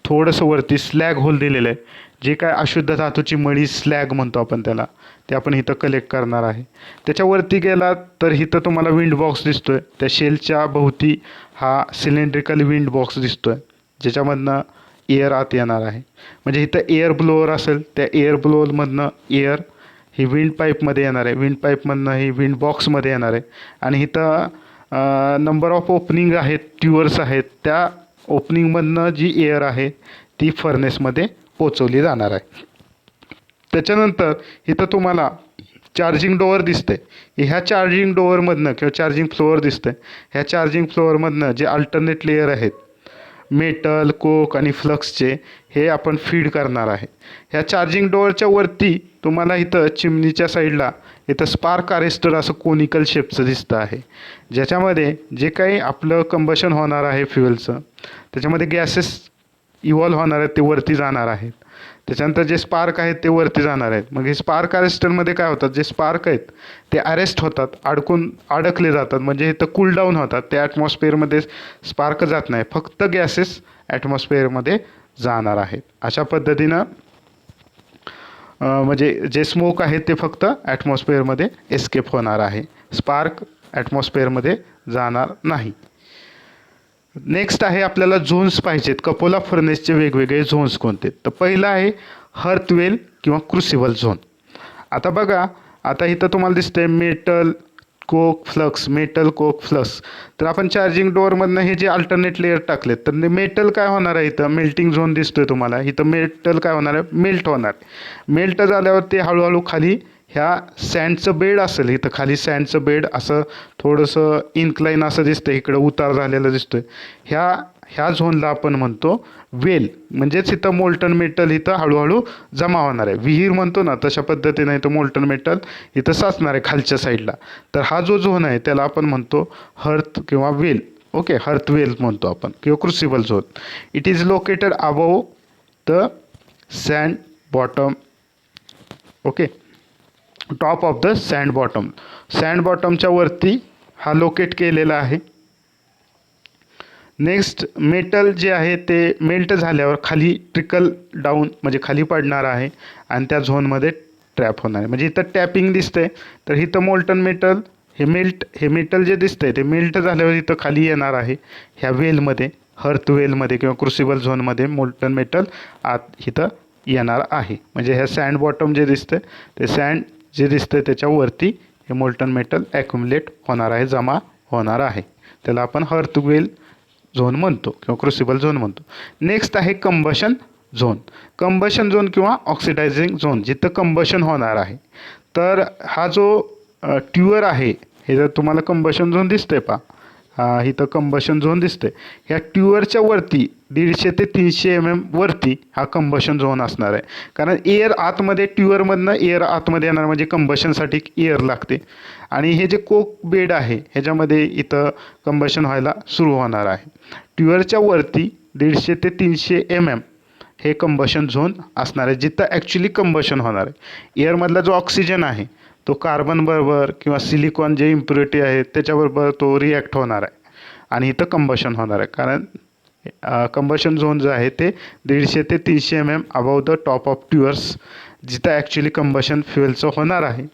थोडंसं वरती स्लॅग होल दिलेलं आहे, जे काय अशुद्ध धातूची मळी स्लॅग म्हणतो आपण त्याला, ते आपण इथं कलेक्ट करणार आहे. त्याच्यावरती गेला तर इथं तुम्हाला विंड बॉक्स दिसतोय. त्या शेलच्या भोवती हा सिलेंड्रिकल विंड बॉक्स दिसतोय, ज्याच्यामधनं एअर आत येणार आहे. म्हणजे इथं एअर ब्लोअर असेल, त्या एअर ब्लोअरमधनं एअर ही विंड पाईपमध्ये येणार आहे, विंड पाईपमधनं ही विंड बॉक्समध्ये येणार आहे. आणि इथं नंबर ऑफ ओपनिंग आहेत, ट्युअर्स आहेत, त्या ओपनिंगमधनं जी एअर आहे ती फर्नेसमध्ये पोचवली जाणार आहे. त्याच्यानंतर इथं तुम्हाला चार्जिंग डोअर दिसतंय. ह्या चार्जिंग डोअरमधनं किंवा चार्जिंग फ्लोअर दिसतंय, ह्या चार्जिंग फ्लोअरमधनं जे अल्टरनेट लेयर आहेत मेटल, कोक आणि फ्लक्सचे, हे आपण फीड करणार आहे. ह्या चार्जिंग डोअरच्या वरती तुम्हाला इथं चिमणीच्या साईडला इथं स्पार्क अरेस्टर असं कोनिकल शेपचं दिसतं आहे, ज्याच्यामध्ये जे काही आपलं कंबशन होणार आहे फ्युएलचं, त्याच्यामध्ये गॅसेस इव्हॉल्व होणार आहेत, ते वरती जाणार आहेत. त्याच्यानंतर जे स्पार्क आहेत ते वरती जाणार आहेत. मग हे स्पार्क अरेस्टरमध्ये काय होतात, जे स्पार्क आहेत ते अरेस्ट होतात, अडकले जातात, म्हणजे इथं कूल डाऊन होतात. ते ॲटमॉस्फिअरमध्ये स्पार्क जात नाही, फक्त गॅसेस ॲटमॉस्फिअरमध्ये जाणार आहेत. अशा पद्धतीनं म्हणजे जे स्मोक आहे ते फक्त ॲटमॉस्फिअरमध्ये एस्केप होणार आहे, स्पार्क ॲटमॉस्फिअरमध्ये जाणार नाही. नेक्स्ट आहे आपल्याला झोन्स पाहिजेत. कपोला फर्नेसचे वेगवेगळे झोन्स कोणते? तर पहिला आहे हर्थवेल किंवा क्रुसिबल झोन. आता बघा, आता इथं तुम्हाला दिसतंय मेटल कोक फ्लक्स, मेटल कोक फ्लक्स. तर आपण चार्जिंग डोअरमधनं हे जे अल्टरनेट लेअर टाकलेत, तर मेटल काय होणार आहे, इथं मेल्टिंग झोन दिसतोय तुम्हाला. इथं मेटल काय होणार आहे, मेल्ट होणार. मेल्ट झाल्यावर ते हळूहळू खाली ह्या सँडचं बेड असेल, इथं खाली सँडचं बेड असं थोडंसं इन्क्लाइन असं दिसतंय, इकडं उतार झालेलं दिसतोय. ह्या झोनला आपण म्हणतो वेल. म्हणजेच इथं मोल्टन मेटल इथं हळूहळू जमा होणार आहे. विहीर म्हणतो ना, तशा पद्धतीने इथं मोल्टन मेटल इथं साचणार आहे खालच्या साईडला. तर हा जो झोन आहे त्याला आपण म्हणतो हर्थ किंवा वेल. ओके, हर्थ वेल म्हणतो आपण किंवा crucible zone. It is located above the sand bottom. Okay, top of the sand bottom. Sand बॉटमच्या वरती हा लोकेट केलेला आहे. नेक्स्ट, मेटल जे आहे ते मेल्ट झाल्यावर खाली ट्रिकल डाऊन म्हणजे खाली पडणार आहे आणि त्या झोनमध्ये ट्रॅप होणार आहे. म्हणजे इथं टॅपिंग दिसतंय, तर इथं मोल्टन मेटल हे मेटल जे दिसतंय ते मेल्ट झाल्यावर इथं खाली येणार आहे ह्या वेलमध्ये, हर्थ वेलमध्ये किंवा क्रुसिबल झोनमध्ये मोल्टन मेटल आत इथं येणार आहे. म्हणजे ह्या सँड बॉटम जे दिसतंय ते सँड जे दिसतंय त्याच्यावरती हे मोल्टन मेटल ॲक्युमुलेट होणार आहे, जमा होणार आहे. त्याला आपण हर्थ वेल झोन म्हणतो किंवा क्रुसिबल झोन म्हणतो. नेक्स्ट आहे कंबशन झोन. कंबशन झोन किंवा ऑक्सिडायझिंग झोन, जिथं कंबशन होणार आहे. तर हा जो ट्युअर आहे, हे जर तुम्हाला कंबशन झोन दिसतंय पहा, इथं कंबशन झोन दिसतंय. ह्या ट्युअरच्या वरती 150 ते 300 mm वरती हा कंबशन झोन असणार आहे. कारण एअर आतमध्ये, ट्युअरमधनं एअर आतमध्ये येणार, म्हणजे कंबशनसाठी एअर लागते. आणि हे जे कोक बेड आहे ह्याच्यामध्ये इथं कंबशन व्हायला सुरू होणार आहे. ट्युअरच्या वरती 150 ते 300 mm हे कंबशन झोन असणार आहे, जिथं ॲक्च्युली कंबशन होणार आहे. एअरमधला जो ऑक्सिजन आहे तो कार्बनबरोबर किंवा सिलिकॉन जे इम्प्युरिटी आहे त्याच्याबरोबर तो रिॲक्ट होणार आहे आणि इथं कंबशन होणार आहे. कारण कंबशन झोन जो आहे ते 150 ते 300 mm above the top of tuyeres, जिथं ॲक्च्युली कंबशन फ्युएलचं होणार आहे.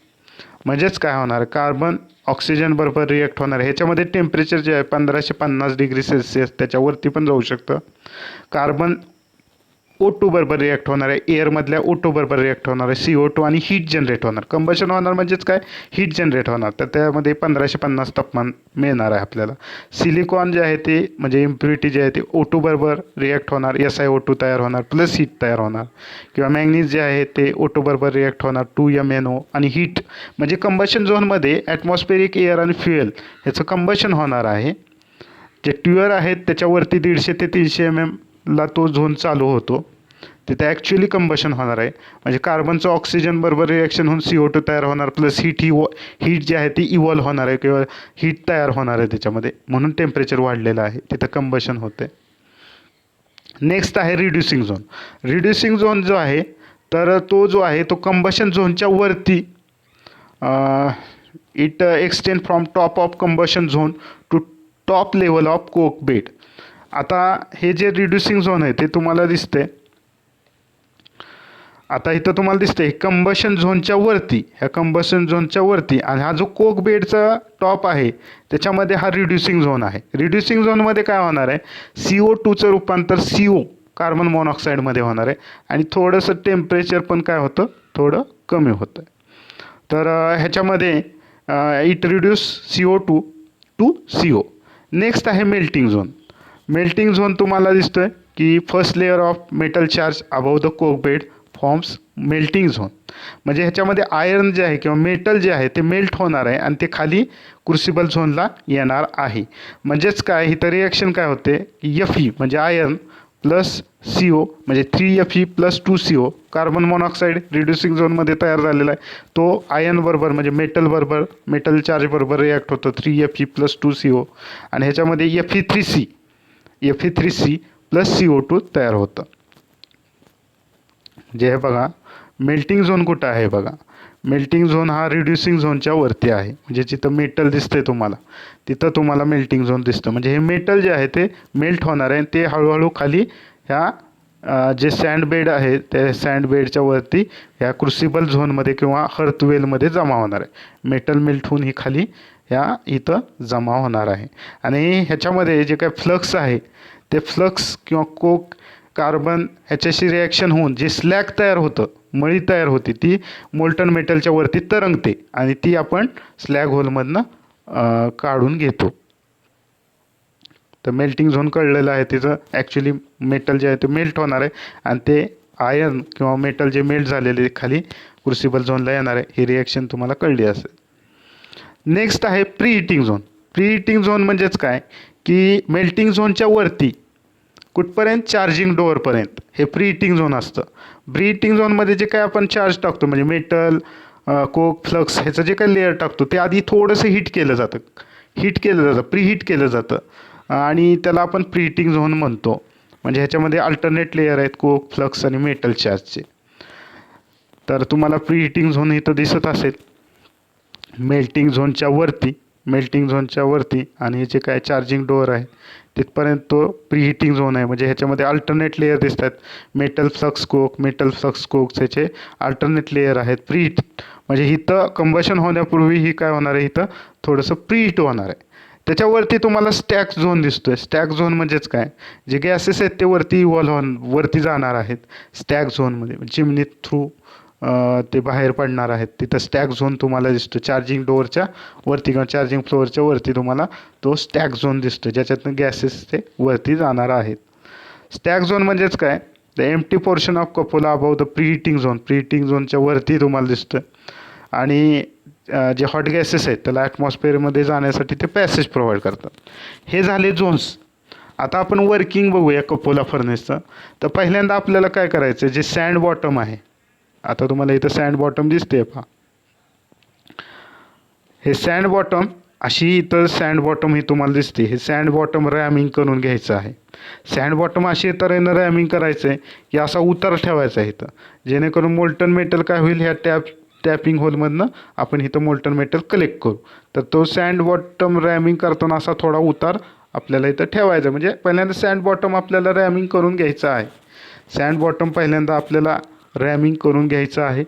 म्हणजेच काय होणार आहे, कार्बन ऑक्सिजन बरोबर रिॲक्ट होणार आहे. ह्याच्यामध्ये टेम्परेचर जे आहे 1550 डिग्री सेल्सिअस त्याच्यावरती पण जाऊ शकतं. कार्बन O2 बरोबर रिॲक्ट होणार आहे, एअरमधल्या O2 बरोबर रिॲक्ट होणार आहे, CO2 आणि हीट जनरेट होणार. कंबशन होणार म्हणजेच काय, हीट जनरेट होणार. तर त्यामध्ये 1550 तापमान मिळणार आहे आपल्याला. सिलिकॉन जे आहे ते म्हणजे इम्प्युरिटी जे आहे ते O2 बरोबर रिॲक्ट होणार, SiO2 तयार होणार प्लस हीट तयार होणार. किंवा मॅंगनीज जे आहे ते O2 बरोबर रिॲक्ट होणार, 2MnO आणि हीट. म्हणजे कंबशन झोनमध्ये ॲटमॉस्फेरिक एअर आणि फ्युएल ह्याचं कंबशन होणार आहे. जे ट्युअर आहेत त्याच्यावरती 150 ते 300 mm ला तो झोन चालू होतो, तिथे ॲक्च्युली कंबशन होणार आहे. म्हणजे कार्बनचं ऑक्सिजन बरोबर रिॲक्शन होऊन CO2 तयार होणार प्लस हीट जी आहे ती इव्हॉल्व होणार आहे किंवा हीट तयार होणार आहे त्याच्यामध्ये, म्हणून टेम्परेचर वाढलेलं आहे, तिथं कंबशन होते. नेक्स्ट आहे रिड्युसिंग झोन. रिड्युसिंग झोन जो आहे तर तो जो आहे तो कंबशन झोनच्या वरती it extend from top of combustion zone to top level of coke bed. आता हे जे रिड्युसिंग झोन आहे ते तुम्हाला दिसते, आता इथं तुम्हाला दिसते कंबशन झोनच्या वरती, ह्या कंबशन झोनच्या वरती, आणि हा जो कोक बेडचा टॉप आहे त्याच्यामध्ये हा रिड्युसिंग झोन आहे. रिड्युसिंग झोनमध्ये काय होणार आहे, CO2चं रूपांतर CO कार्बन मोनॉक्साईडमध्ये होणार आहे आणि थोडंसं टेम्परेचर पण काय होतं, थोडं कमी होतं. तर ह्याच्यामध्ये it reduce CO2 to CO. Next आहे मेल्टिंग झोन. मेल्टिंग झोन तुम्हाला दिसतोय की first layer of metal charge above the coke bed forms melting zone. म्हणजे ह्याच्यामध्ये आयर्न जे आहे किंवा मेटल जे आहे ते मेल्ट होणार आहे आणि ते खाली क्रुसिबल झोनला येणार आहे. म्हणजेच काय, इथं रिॲक्शन काय होते की Fe म्हणजे आयर्न प्लस CO म्हणजे 3Fe plus 2CO carbon monoxide reducing झोनमध्ये तयार झालेला आहे. तो आयर्न बरोबर म्हणजे मेटल चार्ज बरोबर रिॲक्ट होतो 3Fe प्लस 2CO आणि ह्याच्यामध्ये Fe3C प्लस CO2 तयार होतं. जे हे बघा मेल्टिंग झोन कुठं आहे बघा, मेल्टिंग झोन हा रिड्युसिंग झोनच्या वरती आहे. म्हणजे जिथं मेटल दिसतंय तुम्हाला तिथं तुम्हाला मेल्टिंग झोन दिसतं. म्हणजे हे मेटल जे आहे ते मेल्ट होणार आहे, ते हळूहळू खाली ह्या जे सँड बेड आहे त्या सँड बेडच्या वरती ह्या क्रुसिबल झोनमध्ये किंवा हर्थवेलमध्ये जमा होणार आहे. मेटल मेल्ट होऊन ही खाली इथं जमा होणार आहे. आणि ह्याच्यामध्ये जे काही फ्लक्स आहे ते फ्लक्स किंवा कोक कार्बन ह्याच्याशी रिॲक्शन होऊन जे स्लॅग तयार होतं, मळी तयार होते, ती मोल्टन मेटलच्या वरती तरंगते आणि ती आपण स्लॅग होलमधनं काढून घेतो. तर मेल्टिंग झोन कळलेलं आहे, तिचं ॲक्च्युली मेटल जे आहे ते मेल्ट होणार आहे आणि ते आयर्न किंवा मेटल जे मेल्ट झालेले खाली क्रुसिबल झोनला येणार आहे. ही रिॲक्शन तुम्हाला कळली असेल. नेक्स्ट आहे pre heating zone. Pre heating zone म्हणजेच काय की मेल्टिंग झोनच्या वरती कुठपर्यंत, चार्जिंग डोअरपर्यंत हे प्री हिटिंग झोन असतं. प्री हिटिंग झोनमध्ये जे काय आपण चार्ज टाकतो म्हणजे मेटल, कोक, फ्लक्स ह्याचं जे काही लेअर टाकतो ते आधी थोडंसं हीट केलं जातं, प्री हीट केलं जातं आणि त्याला आपण प्री हिटिंग झोन म्हणतो. म्हणजे ह्याच्यामध्ये अल्टरनेट लेअर आहेत कोक, फ्लक्स आणि मेटल चार्जचे. तर तुम्हाला प्री हिटिंग झोन इथं दिसत असेल मेल्टिंग झोनच्या वरती आणि जे काय चार्जिंग डोअर आहे तिथपर्यंत तो प्री हिटिंग झोन आहे. म्हणजे ह्याच्यामध्ये अल्टरनेट लेअर दिसतात, मेटल फ्लक्स कोक ह्याचे अल्टरनेट लेअर आहेत. प्री हिट म्हणजे इथं कंबशन होण्यापूर्वी ही काय होणार आहे, इथं थोडंसं प्री हिट होणार आहे. त्याच्यावरती तुम्हाला स्टॅक झोन दिसतोय. स्टॅक झोन म्हणजेच काय, जे गॅसेस आहेत ते वरती जाणार आहेत स्टॅक झोनमध्ये, चिमणी थ्रू ते बाहेर पडणार आहेत. तिथं स्टॅक झोन तुम्हाला दिसतो. चार्जिंग डोअरच्या वरती किंवा चार्जिंग फ्लोअरच्या वरती तुम्हाला तो स्टॅक झोन दिसतो, ज्याच्यातून गॅसेस ते वरती जाणार आहेत. स्टॅक झोन म्हणजेच काय, the empty portion of cupola above the pre heating झोनच्या वरती तुम्हाला दिसतं. आणि जे हॉट गॅसेस आहेत त्याला ॲटमॉस्फिअरमध्ये जाण्यासाठी ते पॅसेज प्रोव्हाइड करतात. हे झाले झोन्स. आता आपण वर्किंग बघूया कपोला फर्नेसचं. तर पहिल्यांदा आपल्याला काय करायचं, जे सँड बॉटम आहे, आता तुम्हाला इथं सँड बॉटम दिसते पहा, हे सँड बॉटम अशी इथं सँड बॉटम ही तुम्हाला दिसते. हे सँड बॉटम रॅमिंग करून घ्यायचं आहे. सँड बॉटम अशी तऱ्हेनं रॅमिंग करायचं आहे की असा उतार ठेवायचा आहे इथं, जेणेकरून मोल्टन मेटल काय होईल, ह्या टॅपिंग होलमधनं आपण इथं मोल्टन मेटल कलेक्ट करू. तर तो सँड बॉटम रॅमिंग करताना असा थोडा उतार आपल्याला इथं ठेवायचा. म्हणजे पहिल्यांदा सँड बॉटम आपल्याला रॅमिंग करून घ्यायचं आहे. सँड बॉटम पहिल्यांदा आपल्याला रॅमिंग करून घ्यायचं आहे.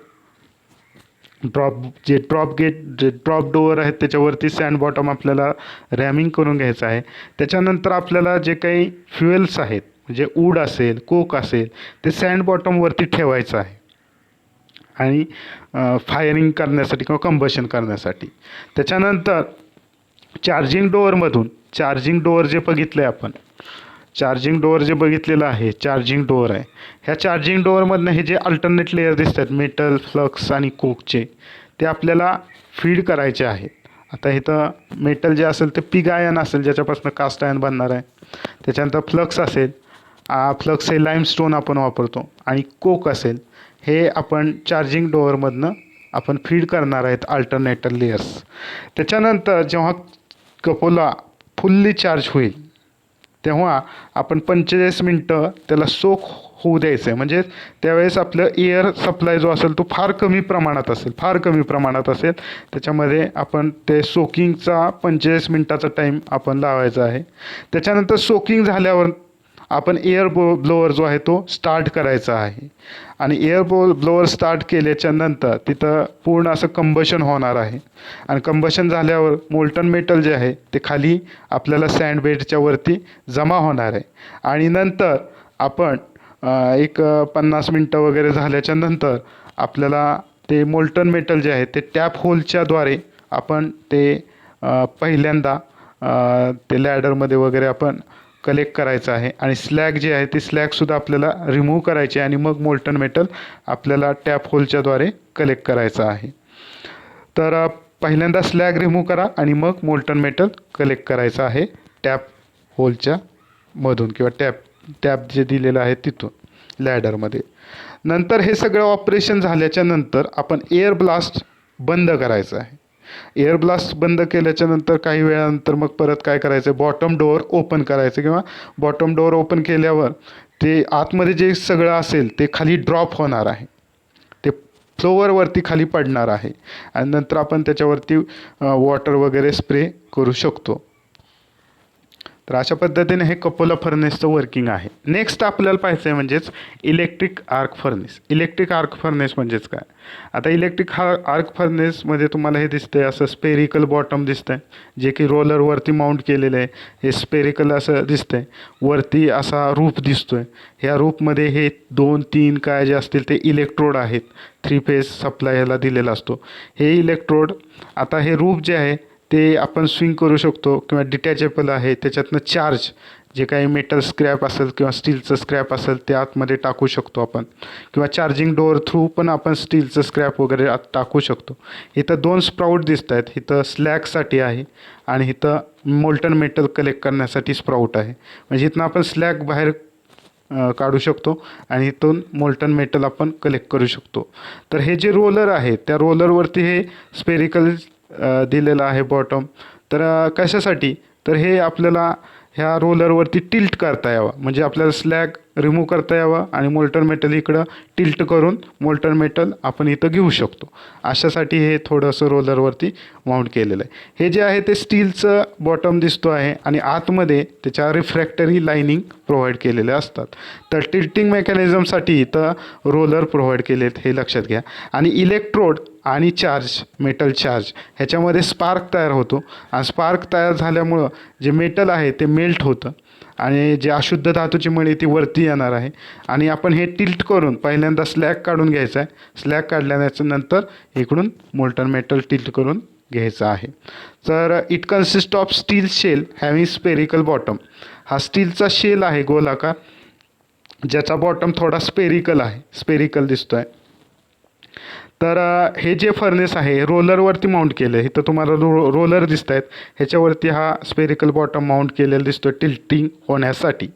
ड्रॉप डोअर आहेत त्याच्यावरती सँड बॉटम आपल्याला रॅमिंग करून घ्यायचं आहे. त्याच्यानंतर आपल्याला जे काही फ्युएल्स आहेत म्हणजे वूड असेल, कोक असेल, ते सँड बॉटमवरती ठेवायचं आहे आणि फायरिंग करण्यासाठी किंवा कंबशन करण्यासाठी. त्याच्यानंतर चार्जिंग डोअर जे बघितलं आहे आपण, चार्जिंग डोअर जे बघितलेलं आहे, चार्जिंग डोअर आहे, ह्या चार्जिंग डोअरमधनं हे जे अल्टरनेट लेअर दिसतात मेटल, फ्लक्स आणि कोकचे, ते आपल्याला फीड करायचे आहेत. आता इथं मेटल जे असेल ते पिग आयन असेल, ज्याच्यापासून कास्ट आयन बनणार आहे. त्याच्यानंतर फ्लक्स असेल, फ्लक्स हे लाईमस्टोन आपण वापरतो, आणि कोक असेल, हे आपण चार्जिंग डोअरमधनं आपण फीड करणार आहेत अल्टरनेटर लेयर्स. त्याच्यानंतर जेव्हा कपोला फुल्ली चार्ज होईल तेव्हा आपण 45 मिनटं त्याला सोक होऊ द्यायचं आहे. म्हणजे त्यावेळेस आपलं एअर सप्लाय जो असेल तो फार कमी प्रमाणात असेल. त्याच्यामध्ये आपण ते सोकिंगचा 45 मिनटाचा टाईम आपण लावायचा आहे. त्याच्यानंतर सोकिंग झाल्यावर आपण एअर ब्लोअर जो आहे तो स्टार्ट करायचा आहे. आणि एअर ब्लोअर स्टार्ट केल्याच्या नंतर तिथं पूर्ण असं कंबशन होणार आहे. आणि कंबशन झाल्यावर मोल्टन मेटल जे आहे ते खाली आपल्याला सँड बेडच्या वरती जमा होणार आहे. आणि नंतर आपण एक 50 मिनटं वगैरे झाल्याच्या नंतर आपल्याला ते मोल्टन मेटल जे आहे ते टॅप होलच्याद्वारे आपण ते पहिल्यांदा ते लॅडरमध्ये वगैरे आपण कलेक्ट करायचं आहे. आणि स्लॅग जे आहे ते स्लॅगसुद्धा आपल्याला रिमूव्ह करायचे आणि मग मोल्टन मेटल आपल्याला टॅप होलच्याद्वारे कलेक्ट करायचं आहे. तर पहिल्यांदा स्लॅग रिमूव्ह करा आणि मग मोल्टन मेटल कलेक्ट करायचं आहे टॅप होलच्या मधून किंवा टॅप जे दिलेलं आहे तिथून लॅडरमध्ये. नंतर हे सगळं ऑपरेशन झाल्याच्या नंतर आपण एअर ब्लास्ट बंद करायचं आहे. एअर ब्लास्ट बंद केल्याच्या नंतर काही वेळानंतर मग परत काय करायचं, बॉटम डोअर ओपन करायचं, किंवा बॉटम डोअर ओपन केल्यावर ते आतमध्ये जे सगळं असेल ते खाली ड्रॉप होणार आहे, ते फ्लोअरवरती खाली पडणार आहे. आणि नंतर आपण त्याच्यावरती वॉटर वगैरे स्प्रे करू शकतो. तर अशा पद्धतीने हे कपोला फर्नेसचं वर्किंग आहे. नेक्स्ट आपल्याला पाहायचं आहे म्हणजेच electric arc furnace. Electric arc furnace म्हणजेच काय? आता इलेक्ट्रिक आर्क फर्नेसमध्ये तुम्हाला हे दिसतंय असं स्पेरिकल बॉटम दिसतंय, जे की रोलरवरती माउंट केलेलं आहे. हे स्पेरिकल असं दिसतंय. वरती असा रूफ दिसतोय. ह्या रूफमध्ये हे 2-3 काय जे असतील ते इलेक्ट्रोड आहेत. 3 फेज सप्लाय ह्याला दिलेला असतो. हे इलेक्ट्रोड, आता हे रूफ जे आहे ते आपण स्विंग करू शकतो किंवा डिटॅचेबल आहे. त्याच्यातनं चार्ज जे काही मेटल स्क्रॅप असेल किंवा स्टीलचं स्क्रॅप असेल ते आतमध्ये टाकू शकतो आपण, किंवा चार्जिंग डोअर थ्रू पण आपण स्टीलचं स्क्रॅप वगैरे आत टाकू शकतो. इथं 2 स्प्राऊट दिसत आहेत. इथं स्लॅगसाठी आहे आणि इथं मोल्टन मेटल कलेक्ट करण्यासाठी स्प्राऊट आहे. म्हणजे इथनं आपण स्लॅग बाहेर काढू शकतो आणि इथून मोल्टन मेटल आपण कलेक्ट करू शकतो. तर हे जे रोलर आहे त्या रोलरवरती हे स्पेरिकल दिलेलं आहे बॉटम. तर कशासाठी? तर हे आपल्याला ह्या रोलरवरती टिल्ट करता यावं, म्हणजे आपल्याला स्लॅग रिमूव्ह करता यावं आणि मोल्टन मेटल इकडं टिल्ट करून मोल्टन मेटल आपण इथं घेऊ शकतो. अशासाठी हे थोडंसं रोलरवरती माउंट केलेलं आहे. हे जे आहे ते स्टीलचं बॉटम दिसतो आहे आणि आतमध्ये त्याच्या रिफ्रॅक्टरी लाईनिंग प्रोव्हाइड केलेले असतात. तर टिल्टिंग मेकॅनिझमसाठी इथं रोलर प्रोव्हाइड केलेत, हे लक्षात घ्या. आणि इलेक्ट्रोड आणि चार्ज, मेटल चार्ज ह्याच्यामध्ये स्पार्क तयार होतो आणि स्पार्क तयार झाल्यामुळं जे मेटल आहे ते मेल्ट होतं आणि जे अशुद्ध धातूची मणी ती वरती येणार आहे. आणि आपण हे टिल्ट करून पहिल्यांदा स्लॅग काढून घ्यायचा आहे. स्लॅग काढल्याच्या नंतर इकडून मोल्टन मेटल टिल्ट करून घ्यायचं आहे. तर it consist of steel shell having spherical bottom. हा स्टीलचा शेल आहे गोलाकार, ज्याचा बॉटम थोडा स्पेरिकल आहे, स्पेरिकल दिसतो आहे. तर हे जे फर्नेस आहे रोलरवरती माउंट केलं आहे. इथं तुम्हाला रोलर दिसत आहेत, ह्याच्यावरती हा स्पेरिकल बॉटम माउंट केलेला दिसतो टिल्टिंग होण्यासाठी.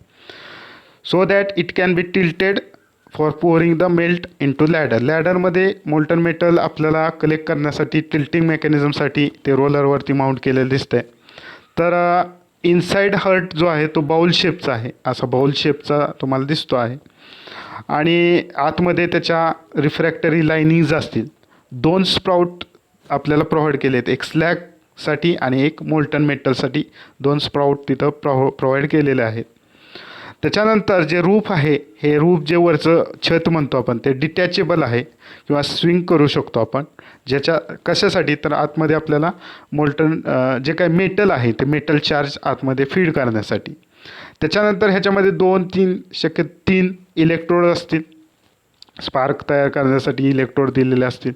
So that it can be tilted for pouring the melt into ladder. लॅडरमध्ये मोल्टन मेटल आपल्याला कलेक्ट करण्यासाठी टिल्टिंग मेकॅनिझमसाठी ते रोलरवरती माउंट केलेलं दिसतं आहे. तर इनसाइड हर्ट जो आहे तो बाउल शेपचा आहे, असा बाउल शेपचा तुम्हाला दिसतो आहे. आणि आतमध्ये त्याच्या रिफ्रॅक्टरी लाईनिंग्ज असतील. 2 स्प्राऊट आपल्याला प्रोव्हाइड केले आहेत, एक स्लॅगसाठी आणि एक मोल्टन मेटलसाठी 2 स्प्राऊट तिथं प्रोव्हाइड केलेले आहेत. त्याच्यानंतर जे रूफ आहे, हे रूफ जे वरचं छत म्हणतो आपण ते डिटॅचेबल आहे किंवा स्विंग करू शकतो आपण. ज्याच्या कशासाठी? तर आतमध्ये आपल्याला मोल्टन जे काही मेटल आहे ते मेटल चार्ज आतमध्ये फीड करण्यासाठी. त्याच्यानंतर ह्याच्यामध्ये 2-3 शक्य 3 इलेक्ट्रोड असतील. स्पार्क तयार करण्यासाठी इलेक्ट्रोड दिलेले असतील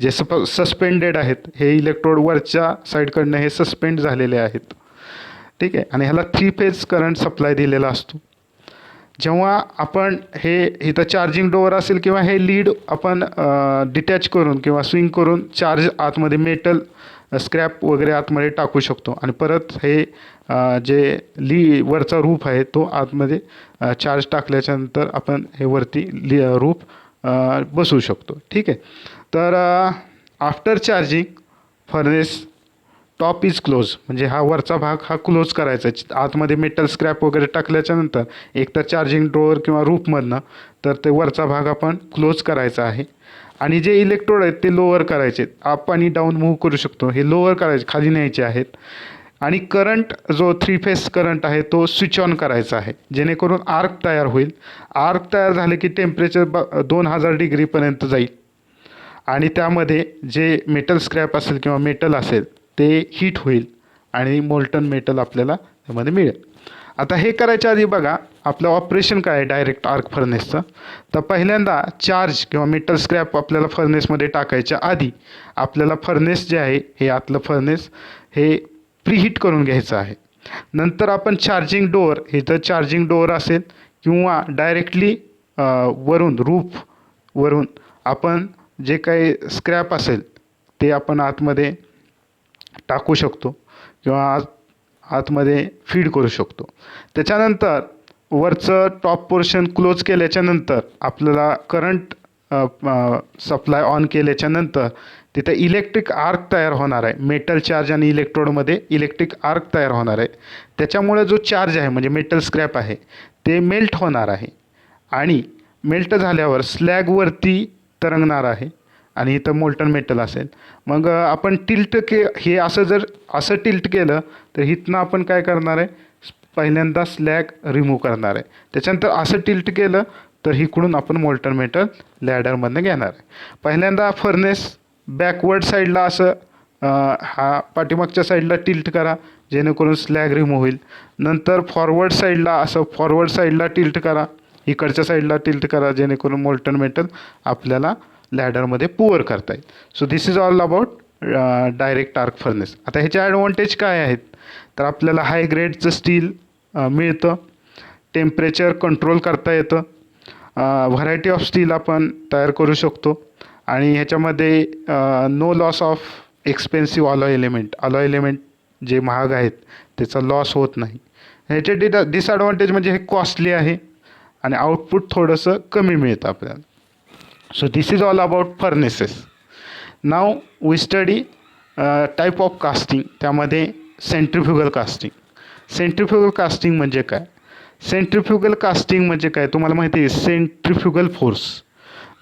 जे सस्पेंडेड आहेत. हे इलेक्ट्रोड वरच्या साईडकडनं हे सस्पेंड झालेले आहेत, ठीक आहे. आणि ह्याला 3 फेज करंट सप्लाय दिलेला असतो. जेव्हा आपण हे इथं चार्जिंग डोअर असेल किंवा हे लीड आपण डिटॅच करून किंवा स्विंग करून चार्ज आतमध्ये मेटल स्क्रॅप वगैरे आतमध्ये टाकू शकतो आणि परत हे जे वरचा रूफ आहे तो आतमध्ये चार्ज टाकल्याच्यानंतर आपण हे वरती रूफ बसवू शकतो, ठीक आहे. तर after charging furnace top is close, म्हणजे हा वरचा भाग हा क्लोज करायचा आहे. आतमध्ये मेटल स्क्रॅप वगैरे टाकल्याच्यानंतर एकतर चार्जिंग ड्रॉवर किंवा रूफमधनं तर ते वरचा भाग आपण क्लोज करायचा आहे. आणि जे इलेक्ट्रोड आहेत ते लोअर करायचे, अप आणि डाऊन मूव्ह करू शकतो, हे लोअर करायचे, खाली न्यायचे आहेत. आणि करंट जो 3 फेज करंट आहे तो स्विच ऑन करायचा आहे, जेणेकरून आर्क तयार होईल. आर्क तयार झाले की टेम्परेचर 2000 डिग्रीपर्यंत जाईल आणि त्यामध्ये जे मेटल स्क्रॅप असेल किंवा मेटल असेल ते हीट होईल आणि मोल्टन मेटल आपल्याला त्यामध्ये मिळेल. आता हे करायच्या आधी बघा आपलं ऑपरेशन काय आहे डायरेक्ट आर्क फर्नेसचं. तर पहिल्यांदा चार्ज किंवा मेटल स्क्रॅप आपल्याला फर्नेसमध्ये टाकायच्या आधी आपल्याला फर्नेस जे आहे हे आतलं फर्नेस हे प्रीहीट करून घ्यायचं आहे. नंतर आपण चार्जिंग डोअर, इथं चार्जिंग डोअर असेल किंवा डायरेक्टली वरून रूफवरून आपण जे काही स्क्रॅप असेल ते आपण आतमध्ये टाकू शकतो किंवा आतमध्ये फीड करू शकतो. त्याच्यानंतर वरचं टॉप पोर्शन क्लोज केल्याच्यानंतर आपल्याला करंट सप्लाय ऑन केल्याच्यानंतर तिथे इलेक्ट्रिक आर्क तयार होणार आहे. मेटल चार्ज आणि इलेक्ट्रोडमध्ये इलेक्ट्रिक आर्क तयार होणार आहे. त्याच्यामुळे जो चार्ज आहे म्हणजे मेटल स्क्रॅप आहे ते मेल्ट होणार आहे आणि मेल्ट झाल्यावर स्लॅगवरती तरंगणार आहे आणि इथं मोल्टन मेटल असेल. मग आपण टिल्ट हे असं जर टिल्ट केलं तर इथनं आपण काय करणार आहे, पहिल्यांदा स्लॅग रिमूव्ह करणार आहे. त्याच्यानंतर असं टिल्ट केलं तर इकडून आपण मोल्टन मेटल लॅडरमधनं घेणार आहे. पहिल्यांदा फर्नेस बॅकवर्ड साईडला असं हा पाठीमागच्या साईडला टिल्ट करा जेणेकरून स्लॅग रिमूव्ह होईल. नंतर फॉरवर्ड साईडला असं फॉरवर्ड साईडला टिल्ट करा, इकडच्या साईडला टिल्ट करा जेणेकरून मोल्टन मेटल आपल्याला लॅडरमध्ये पुअर करता येईल. So this is all about direct arc furnace. आता ह्याचे ॲडव्हान्टेज काय आहेत तर आपल्याला हाय ग्रेडचं स्टील मिळतं, टेम्परेचर कंट्रोल करता येतं, व्हरायटी ऑफ स्टील आपण तयार करू शकतो आणि ह्याच्यामध्ये no loss of expensive alloy element जे महाग आहेत त्याचा लॉस होत नाही. ह्याचे डिसॲडव्हान्टेज म्हणजे हे कॉस्टली आहे आणि आउटपुट थोडंसं कमी मिळतं आपल्याला. So this is all about furnaces. Now we study type of casting, त्यामध्ये सेंट्रिफ्युगल कास्टिंग. सेंट्रिफ्युगल कास्टिंग म्हणजे काय? सेंट्रिफ्युगल कास्टिंग म्हणजे काय तुम्हाला माहिती आहे? Centrifugal force,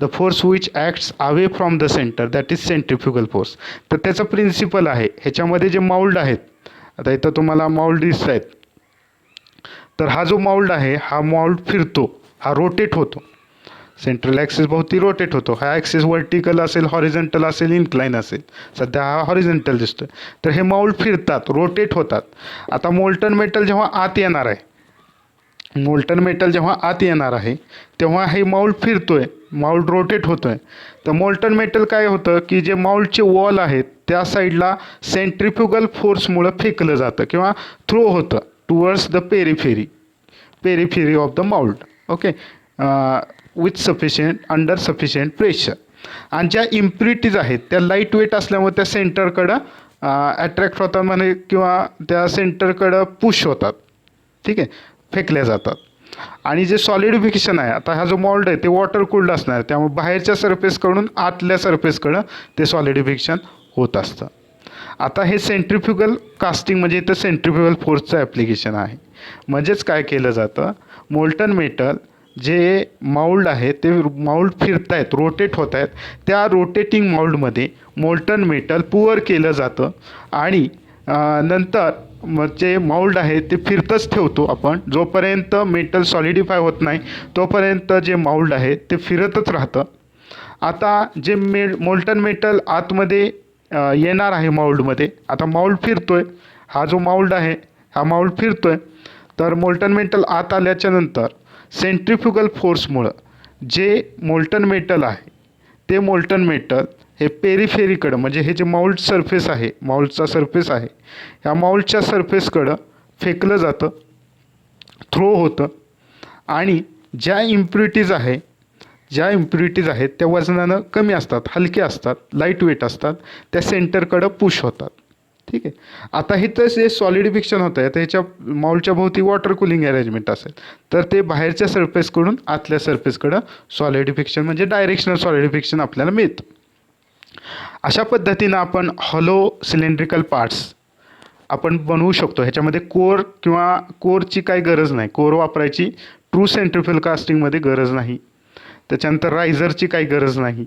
the force which acts away from the centre, that is centrifugal force. तर त्याचं प्रिन्सिपल आहे. ह्याच्यामध्ये जे माउल्ड आहेत, आता इथं तुम्हाला माउल्ड दिसत आहेत, तर हा जो माउल्ड आहे हा माउल्ड फिरतो, हा रोटेट होतो, सेंट्रल ॲक्सिस भोवती रोटेट होतो. हा ॲक्सिस व्हर्टिकल असेल, हॉरिझॉन्टल असेल, इन्क्लाइन असेल. सध्या हा हॉरिझॉन्टल दिसतोय. तर हे माउल्ड फिरतात, रोटेट होतात. आता मोल्टन मेटल जेव्हा आत येणार आहे, तेव्हा हे माउल्ड फिरतोय, माउल्ड रोटेट होतोय. तर मोल्टन मेटल काय होतं की जे माउल्डचे वॉल आहेत त्या साईडला सेंट्रिफ्युगल फोर्समुळं फेकलं जातं किंवा थ्रो होतं towards the periphery of the mould. Okay, with under sufficient pressure. आणि ज्या इम्प्युरिटीज आहेत त्या लाईट वेट असल्यामुळे त्या सेंटरकडं अट्रॅक्ट होतात म्हणे किंवा त्या सेंटरकडं पुश होतात, ठीक आहे, फेकल्या जातात. आणि जे सॉलिडिफिकेशन आहे, आता हा जो मॉल्ड आहे ते वॉटर कूल्ड असणार, त्यामुळे बाहेरच्या सरफेसकडून आतल्या सरफेसकडं ते सॉलिडिफिकेशन होत असतं. आता हे सेंट्रिफ्युगल कास्टिंग म्हणजे इथं सेंट्रिफ्युगल फोर्सचं ॲप्लिकेशन आहे. म्हणजेच काय केलं जातं, मोल्टन मेटल जे माउल्ड आहे ते माउल्ड फिरत आहेत, रोटेट होत आहेत, त्या रोटेटिंग माउल्डमध्ये मोल्टन मेटल पुअर केलं जातं आणि नंतर मग जे माउल्ड आहे ते फिरतच ठेवतो आपण. जोपर्यंत मेटल सॉलिडिफाय होत नाही तोपर्यंत जे माउल्ड आहे ते फिरतच राहतं. आता जे मोल्टन मेटल आतमध्ये येणार आहे माउल्डमध्ये, आता माउल्ड फिरतोय, हा जो माउल्ड आहे हा माउल्ड फिरतोय, तर मोल्टन मेटल आत आल्याच्या नंतर सेंट्रिफ्युगल फोर्समुळं जे मोल्टन मेटल आहे ते मोल्टन मेटल हे पेरिफेरीकडं, म्हणजे हे जे माउल्ड सरफेस आहे, माउल्डचा सरफेस आहे, ह्या माउल्डच्या सरफेसकडं फेकलं जातं, थ्रो होतं. आणि ज्या इम्प्युरिटीज आहेत त्या वजनानं कमी असतात, हलके असतात, लाईट वेट असतात, त्या सेंटरकडं पुश होतात, ठीक आहे. आता इथं जे सॉलिडिफिकेशन होतं आहे, तर ह्याच्या माउल्डच्या भोवती वॉटर कूलिंग अरेंजमेंट असेल, तर ते बाहेरच्या सरफेसकडून आतल्या सरफेसकडं सॉलिडिफिकेशन म्हणजे डायरेक्शनल सॉलिडिफिकेशन आपल्याला मिळतं. अशा पद्धतीनं आपण हॉलो सिलेंड्रिकल पार्ट्स आपण बनवू शकतो. ह्याच्यामध्ये कोर किंवा कोरची काही गरज नाही, कोर वापरायची ट्रू सेंट्रिफ्युगल कास्टिंगमध्ये गरज नाही. त्याच्यानंतर रायझरची काही गरज नाही.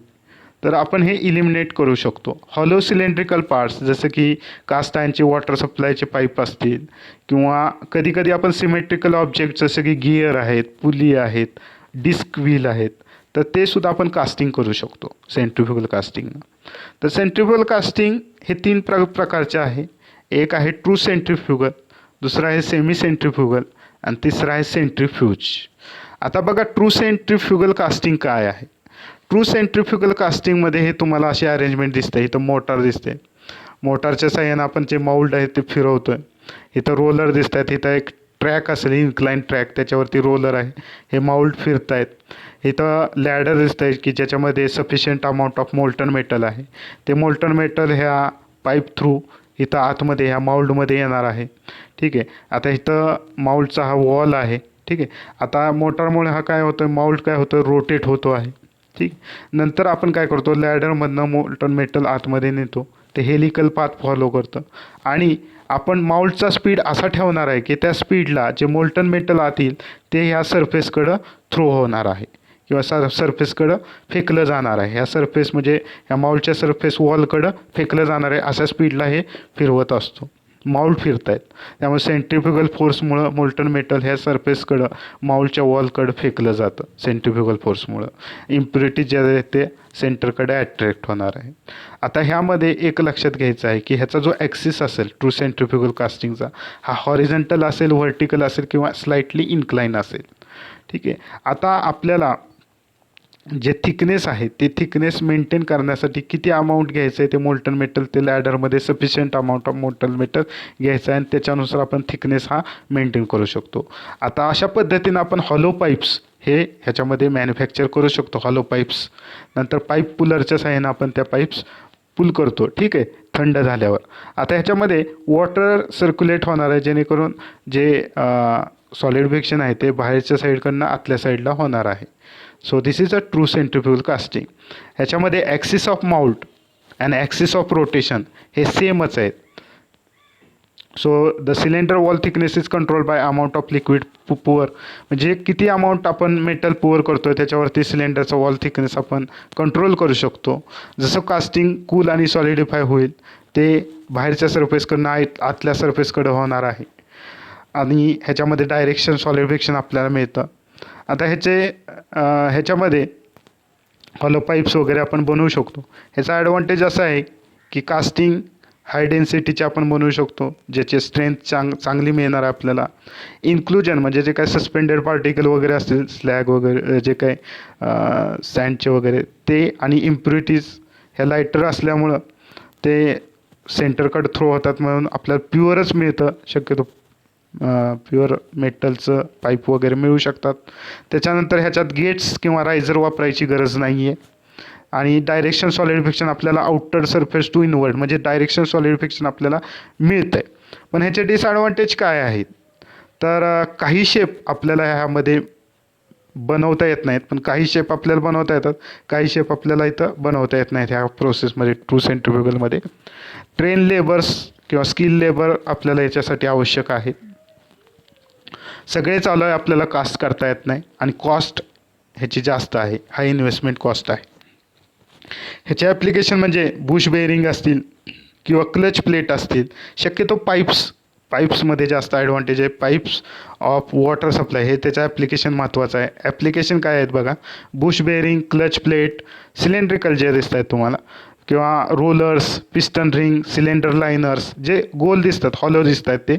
तर आपण हे इलिमिनेट करू शकतो. हॉलो सिलेंड्रिकल पार्ट्स जसं की कास्ट आयर्नचे वॉटर सप्लायचे पाईप असतील किंवा कधीकधी आपण सिमेट्रिकल ऑब्जेक्ट जसं की गिअर आहेत, पुली आहेत, डिस्क व्हील आहेत, तर ते सुद्धा आपण कास्टिंग करू शकतो सेंट्रिफ्युगल कास्टिंगनं. तर सेंट्रिफ्युगल कास्टिंग हे 3 प्रकारचे आहे. एक आहे ट्रू सेंट्रिफ्युगल, दुसरा आहे सेमी सेंट्रिफ्युगल आणि तिसरा आहे सेंट्रिफ्यूज. आता बघा ट्रू सेंट्रिफ्युगल कास्टिंग काय आहे. ट्रू सेंट्रिफ्युगल कास्टिंगमध्ये हे तुम्हाला अशी अरेंजमेंट दिसते. इथं मोटार दिसते, मोटारच्या साह्यानं आपण जे माउल्ड आहे ते फिरवतोय. इथं रोलर दिसत आहेत, इथं एक ट्रॅक असेल, इन्क्लाइन ट्रॅक, त्याच्यावरती रोलर आहे, हे माउल्ड फिरत आहेत. इथं लॅडर दिसत आहे की ज्याच्यामध्ये sufficient amount of molten metal आहे. ते मोल्टन मेटल ह्या पाईप थ्रू इथं आतमध्ये ह्या माउल्डमध्ये येणार आहे, ठीक आहे. आता इथं माउल्डचा हा वॉल आहे, ठीक आहे. आता मोटारमुळे हा काय होतं, माउल्ड काय होतं, रोटेट होतो आहे, ठीक. नंतर आपण काय करतो, लॅडरमधनं मोल्टन मेटल आतमध्ये नेतो, ते हेलिकल पाथ फॉलो करतं आणि आपण माउल्डचा स्पीड असा ठेवणार आहे की त्या स्पीडला जे मोल्टन मेटल आत येईल ते ह्या सरफेसकडं थ्रो होणार आहे किंवा सरफेसकडं फेकलं जाणार आहे. ह्या सरफेस म्हणजे ह्या माउल्डच्या सरफेस वॉलकडं फेकलं जाणार आहे, अशा स्पीडला हे फिरवत असतो, माऊल्ड फिरत आहेत. त्यामुळे सेंट्रिफ्युगल फोर्समुळं मोल्टन मेटल ह्या सरफेसकडं माऊल्डच्या वॉलकडं फेकलं जातं. सेंट्रिफ्युगल फोर्समुळं इम्प्युरिटी जे आहे ते सेंटरकडे अट्रॅक्ट होणार आहे. आता ह्यामध्ये एक लक्षात घ्यायचं आहे की ह्याचा जो ॲक्सिस असेल ट्रू सेंट्रिफ्युगल कास्टिंगचा, हा हॉरिझॉन्टल असेल, व्हर्टिकल असेल किंवा स्लाइटली इन्क्लाइन असेल. ठीक आहे. आता आपल्याला जे थिकनेस आहे ते थिकनेस मेंटेन करण्यासाठी किती अमाऊंट घ्यायचं आहे ते मोल्टन मेटल, ते लॅडरमध्ये sufficient amount of molten metal घ्यायचं आहे आणि त्याच्यानुसार आपण थिकनेस हा मेंटेन करू शकतो. आता अशा पद्धतीनं आपण हॉलो पाईप्स हे ह्याच्यामध्ये मॅन्युफॅक्चर करू शकतो. हॉलो पाईप्स नंतर पाईप पुलरच्या साहाय्यानं आपण त्या पाईप्स पुल करतो. ठीक आहे, थंड झाल्यावर. आता ह्याच्यामध्ये वॉटर सर्क्युलेट होणार आहे, जेणेकरून जे सॉलिडिफिकेशन आहे ते बाहेरच्या साईडकडनं आतल्या साईडला होणार आहे. So this is a true centrifugal casting. ह्याच्यामध्ये axis of mould and axis of rotation हे सेमच आहेत. So the cylinder wall thickness is control by amount of liquid pour, म्हणजे किती अमाऊंट आपण मेटल पुअर करतो आहे त्याच्यावरती सिलेंडरचा वॉल थिकनेस आपण कंट्रोल करू शकतो. जसं कास्टिंग कूल आणि सॉलिडिफाय होईल ते बाहेरच्या सरफेसकडनं आतल्या सरफेसकडं होणार आहे आणि ह्याच्यामध्ये डायरेक्शन सॉलिडिफिकेशन आपल्याला मिळतं. आता ह्याच्यामध्ये हॉलो पाईप्स वगैरे आपण बनवू शकतो. ह्याचा ॲडव्हान्टेज असा आहे की कास्टिंग हाय डेन्सिटीचे आपण बनवू शकतो, ज्याची स्ट्रेंथ चांगली मिळणार आहे आपल्याला. इन्क्लुजन म्हणजे जे काही सस्पेंडेड पार्टिकल वगैरे असतील, स्लॅग वगैरे जे काही सँडचे वगैरे ते आणि इम्प्युरिटीज ह्या लायटर असल्यामुळं ते सेंटरकडे थ्रो होतात, म्हणून आपल्याला प्युअरच मिळतं. शक्यतो प्युअर मेटलचं पाईप वगैरे मिळू शकतात. त्याच्यानंतर ह्याच्यात गेट्स किंवा रायझर वापरायची गरज नाही आहे. आणि डायरेक्शन सॉलिडिफिकेशन आपल्याला आउटर सरफेस टू इनवर्ड म्हणजे डायरेक्शन सॉलिडिफिकेशन आपल्याला मिळतं आहे. पण ह्याचे डिसॲडव्हान्टेज काय आहेत, तर काही शेप आपल्याला ह्यामध्ये बनवता येत नाहीत, पण काही शेप आपल्याला बनवता येतात, काही शेप आपल्याला इथं बनवता येत नाहीत ह्या प्रोसेसमध्ये. ट्रू सेंट्रिफ्युगलमध्ये ट्रेन लेबर्स किंवा स्किल लेबर आपल्याला याच्यासाठी आवश्यक आहेत. सगळे चालू आहे आपल्याला कास्ट करता येत नाही आणि कॉस्ट ह्याची जास्त आहे, हाय इन्व्हेस्टमेंट कॉस्ट आहे. ह्याचे ॲप्लिकेशन म्हणजे बुश बेअरिंग असतील किंवा क्लच प्लेट असतील. शक्यतो पाईप्समध्ये जास्त ॲडव्हान्टेज आहे. पाईप्स ऑफ वॉटर सप्लाय हे त्याचं ॲप्लिकेशन महत्त्वाचं आहे. ॲप्लिकेशन काय आहेत बघा, bush bearing, clutch plate, cylindrical जे दिसत आहेत तुम्हाला, किंवा rollers, piston ring, cylinder liners जे गोल दिसतात, हॉलो दिसत आहेत ते,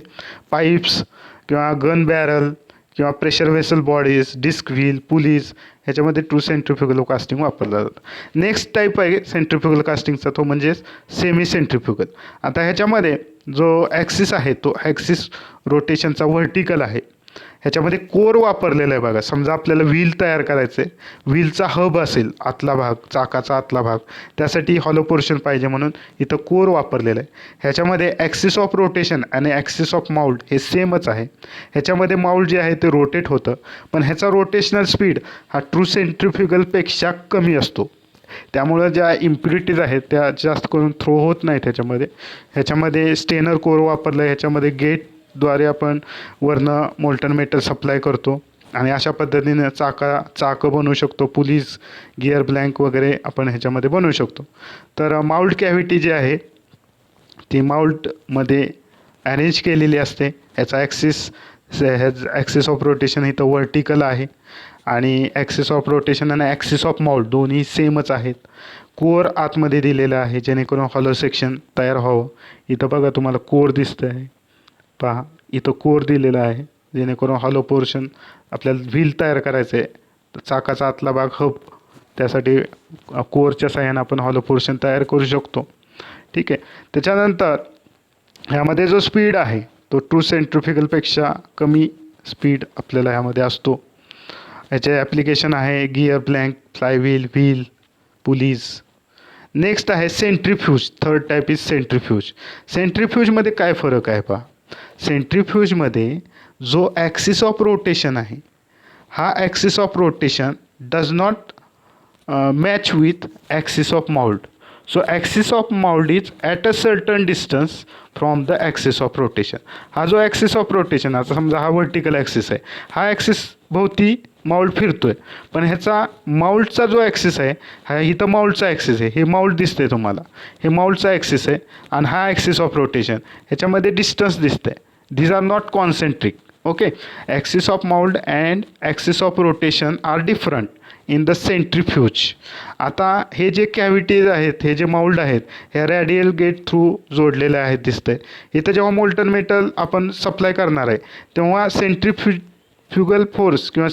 पाईप्स किंवा गन बॅरल किंवा pressure vessel bodies, disc wheel, pulleys ह्याच्यामध्ये ट्रू सेंट्रिफ्युगल कास्टिंग वापरलं जातं. नेक्स्ट टाईप आहे सेंट्रिफ्युगल कास्टिंगचा, तो म्हणजे सेमी सेंट्रिफ्युगल. आता ह्याच्यामध्ये जो ॲक्सिस आहे तो ॲक्सिस रोटेशनचा व्हर्टिकल आहे. ह्याच्यामध्ये कोर वापरलेला आहे बघा. समजा आपल्याला व्हील तयार करायचं आहे, व्हीलचा हब असेल आतला भाग, चाकाचा आतला भाग, त्यासाठी हॉलो पोर्शन पाहिजे म्हणून इथं कोर वापरलेलं आहे. ह्याच्यामध्ये ॲक्सिस ऑफ रोटेशन आणि ॲक्सिस ऑफ माऊल्ड हे सेमच आहे. ह्याच्यामध्ये माऊल्ड जे आहे ते रोटेट होतं, पण ह्याचा रोटेशनल स्पीड हा ट्रू सेंट्रिफ्युगलपेक्षा कमी असतो. त्यामुळं ज्या इम्प्युरिटीज आहेत त्या जास्त करून थ्रो होत नाहीत ह्याच्यामध्ये. ह्याच्यामध्ये स्टेनर कोर वापरलं आहे. ह्याच्यामध्ये गेटद्वारे आपण वरनं मोल्टन मेटल सप्लाय करतो आणि अशा पद्धतीने चाकं बनवू शकतो. पुलीज, गिअर ब्लँक वगैरे आपण ह्याच्यामध्ये बनवू शकतो. तर माऊल्ड कॅव्हिटी जी आहे ती माऊल्डमध्ये अरेंज केलेली असते. ह्याचा ॲक्सिस ऑफ रोटेशन इथं व्हर्टिकल आहे आणि ॲक्सिस ऑफ रोटेशन आणि ॲक्सिस ऑफ माऊल्ड दोन्ही सेमच आहेत. कोर आतमध्ये दिलेलं आहे जेणेकरून हॉलो सेक्शन तयार व्हावं. इथं बघा तुम्हाला कोर दिसतं आहे, पहा इथं कोर दिलेला आहे जेणेकरून हॉलो पोर्शन आपल्याला व्हील तयार करायचं आहे. चाकाचा आतला भाग हब, त्यासाठी कोरच्या साहाय्यानं आपण हॉलो पोर्शन तयार करू शकतो. ठीक आहे. त्याच्यानंतर ह्यामध्ये जो स्पीड आहे तो ट्रू सेंट्रिफ्युगलपेक्षा कमी स्पीड आपल्याला ह्यामध्ये असतो. ह्याचे ॲप्लिकेशन आहे gear blank, flywheel, wheel, pulleys. Next आहे centrifuge. Third type is centrifuge. सेंट्रिफ्यूजमध्ये काय फरक आहे पहा. सेंट्रिफ्यूजमध्ये जो ॲक्सिस ऑफ रोटेशन आहे हा axis of rotation does not match with axis of mould. So axis of mould is at a certain distance from the axis of rotation. हा जो ॲक्सिस ऑफ रोटेशन, आता समजा हा व्हर्टिकल ॲक्सिस आहे, हा ॲक्सिस भोवती माऊल्ड फिरतोय, पण ह्याचा माऊल्डचा जो ॲक्सिस आहे हा इथं माऊल्डचा ॲक्सिस आहे, हे माऊल्ड दिसतंय तुम्हाला, हे माऊल्डचा ॲक्सिस आहे आणि हा ॲक्सिस ऑफ रोटेशन, ह्याच्यामध्ये डिस्टन्स दिसतंय. these are not concentric. Okay, axis of mold and axis of rotation are different in the centrifuge. आता हे जे कॅव्हिटीज आहेत, हे जे माउल्ड आहेत, हे रॅडियल गेट थ्रू जोडलेले आहेत दिसतंय. इथं जेव्हा मोल्टन मेटल आपण सप्लाय करणार आहे तेव्हा सेंट्रिफ्युगल फोर्स किंवा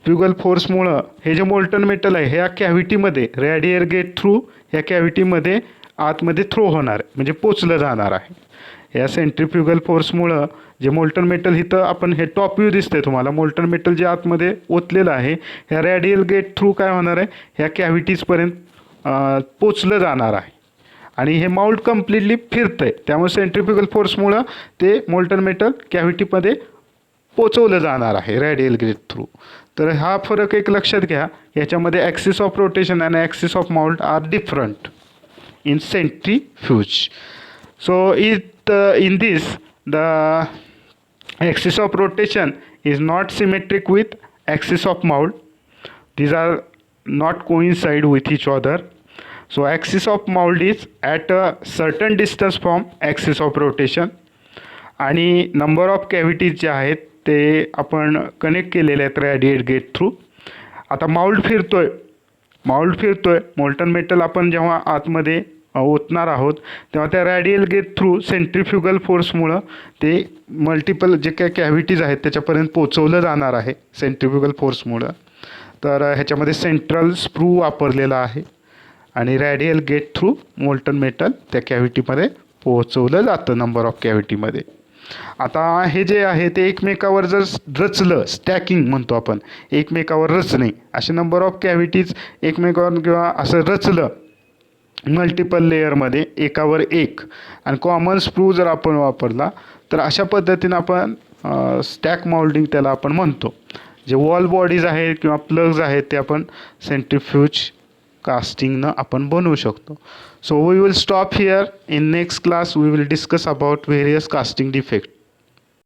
फ्युगल फोर्समुळं हे जे मोल्टन मेटल आहे ह्या कॅव्हिटीमध्ये रॅडियल गेट थ्रू ह्या कॅव्हिटीमध्ये आतमध्ये थ्रो होणार आहे, म्हणजे पोचलं जाणार आहे. या सेंट्रिफ्युगल फोर्समुळं जे मोल्टन मेटल इथं आपण हे टॉप व्ह्यू दिसतंय तुम्हाला, मोल्टन मेटल जे आतमध्ये ओतलेलं आहे ह्या रॅडियल गेट थ्रू काय होणार आहे, ह्या कॅव्हिटीजपर्यंत पोचलं जाणार आहे आणि हे माउल्ड कम्प्लिटली फिरतंय. त्यामुळे सेंट्रिफ्युगल फोर्समुळं ते मोल्टन मेटल कॅव्हिटीमध्ये पोचवलं जाणार आहे रॅडियल गेट थ्रू. तर हा फरक एक लक्षात घ्या, याच्यामध्ये ॲक्सिस ऑफ रोटेशन आणि axis of mould are different in centrifuge. So in this the axis of rotation is not symmetric with axis of mould. These are not coincide with each other. So axis of mould is at a certain distance from axis of rotation आणि number of cavities जे आहेत ते आपण कनेक्ट केलेले आहेत रॅडिएट गेट थ्रू. आता माउल्ड फिरतोय, मोल्टन मेटल आपण जेव्हा आतमध्ये ओतणार आहोत तेव्हा त्या रॅडियल गेट थ्रू सेंट्रिफ्युगल फोर्समुळं ते मल्टिपल जे काही कॅव्हिटीज आहेत त्याच्यापर्यंत पोचवलं जाणार आहे सेंट्रिफ्युगल फोर्समुळं. तर ह्याच्यामध्ये सेंट्रल स्प्रू वापरलेला आहे आणि radial get through molten metal त्या कॅव्हिटीमध्ये पोचवलं जातं नंबर ऑफ कॅव्हिटीमध्ये. आता हे जे आहे ते एकमेकावर जर रचलं, स्टॅकिंग म्हणतो आपण, एकमेकावर रचणे, असे नंबर ऑफ कॅव्हिटीज एकमेकावर किंवा असं रचलं मल्टिपल लेअरमध्ये एकावर एक आणि कॉमन स्प्रू जर आपण वापरला तर अशा पद्धतीनं आपण स्टॅक माउल्डिंग त्याला आपण म्हणतो. जे वॉल बॉडीज आहेत किंवा प्लग्स आहेत ते आपण सेंट्रिफ्यूज कास्टिंगनं आपण बनवू शकतो. So we will stop here. In next class we will discuss about various casting defect.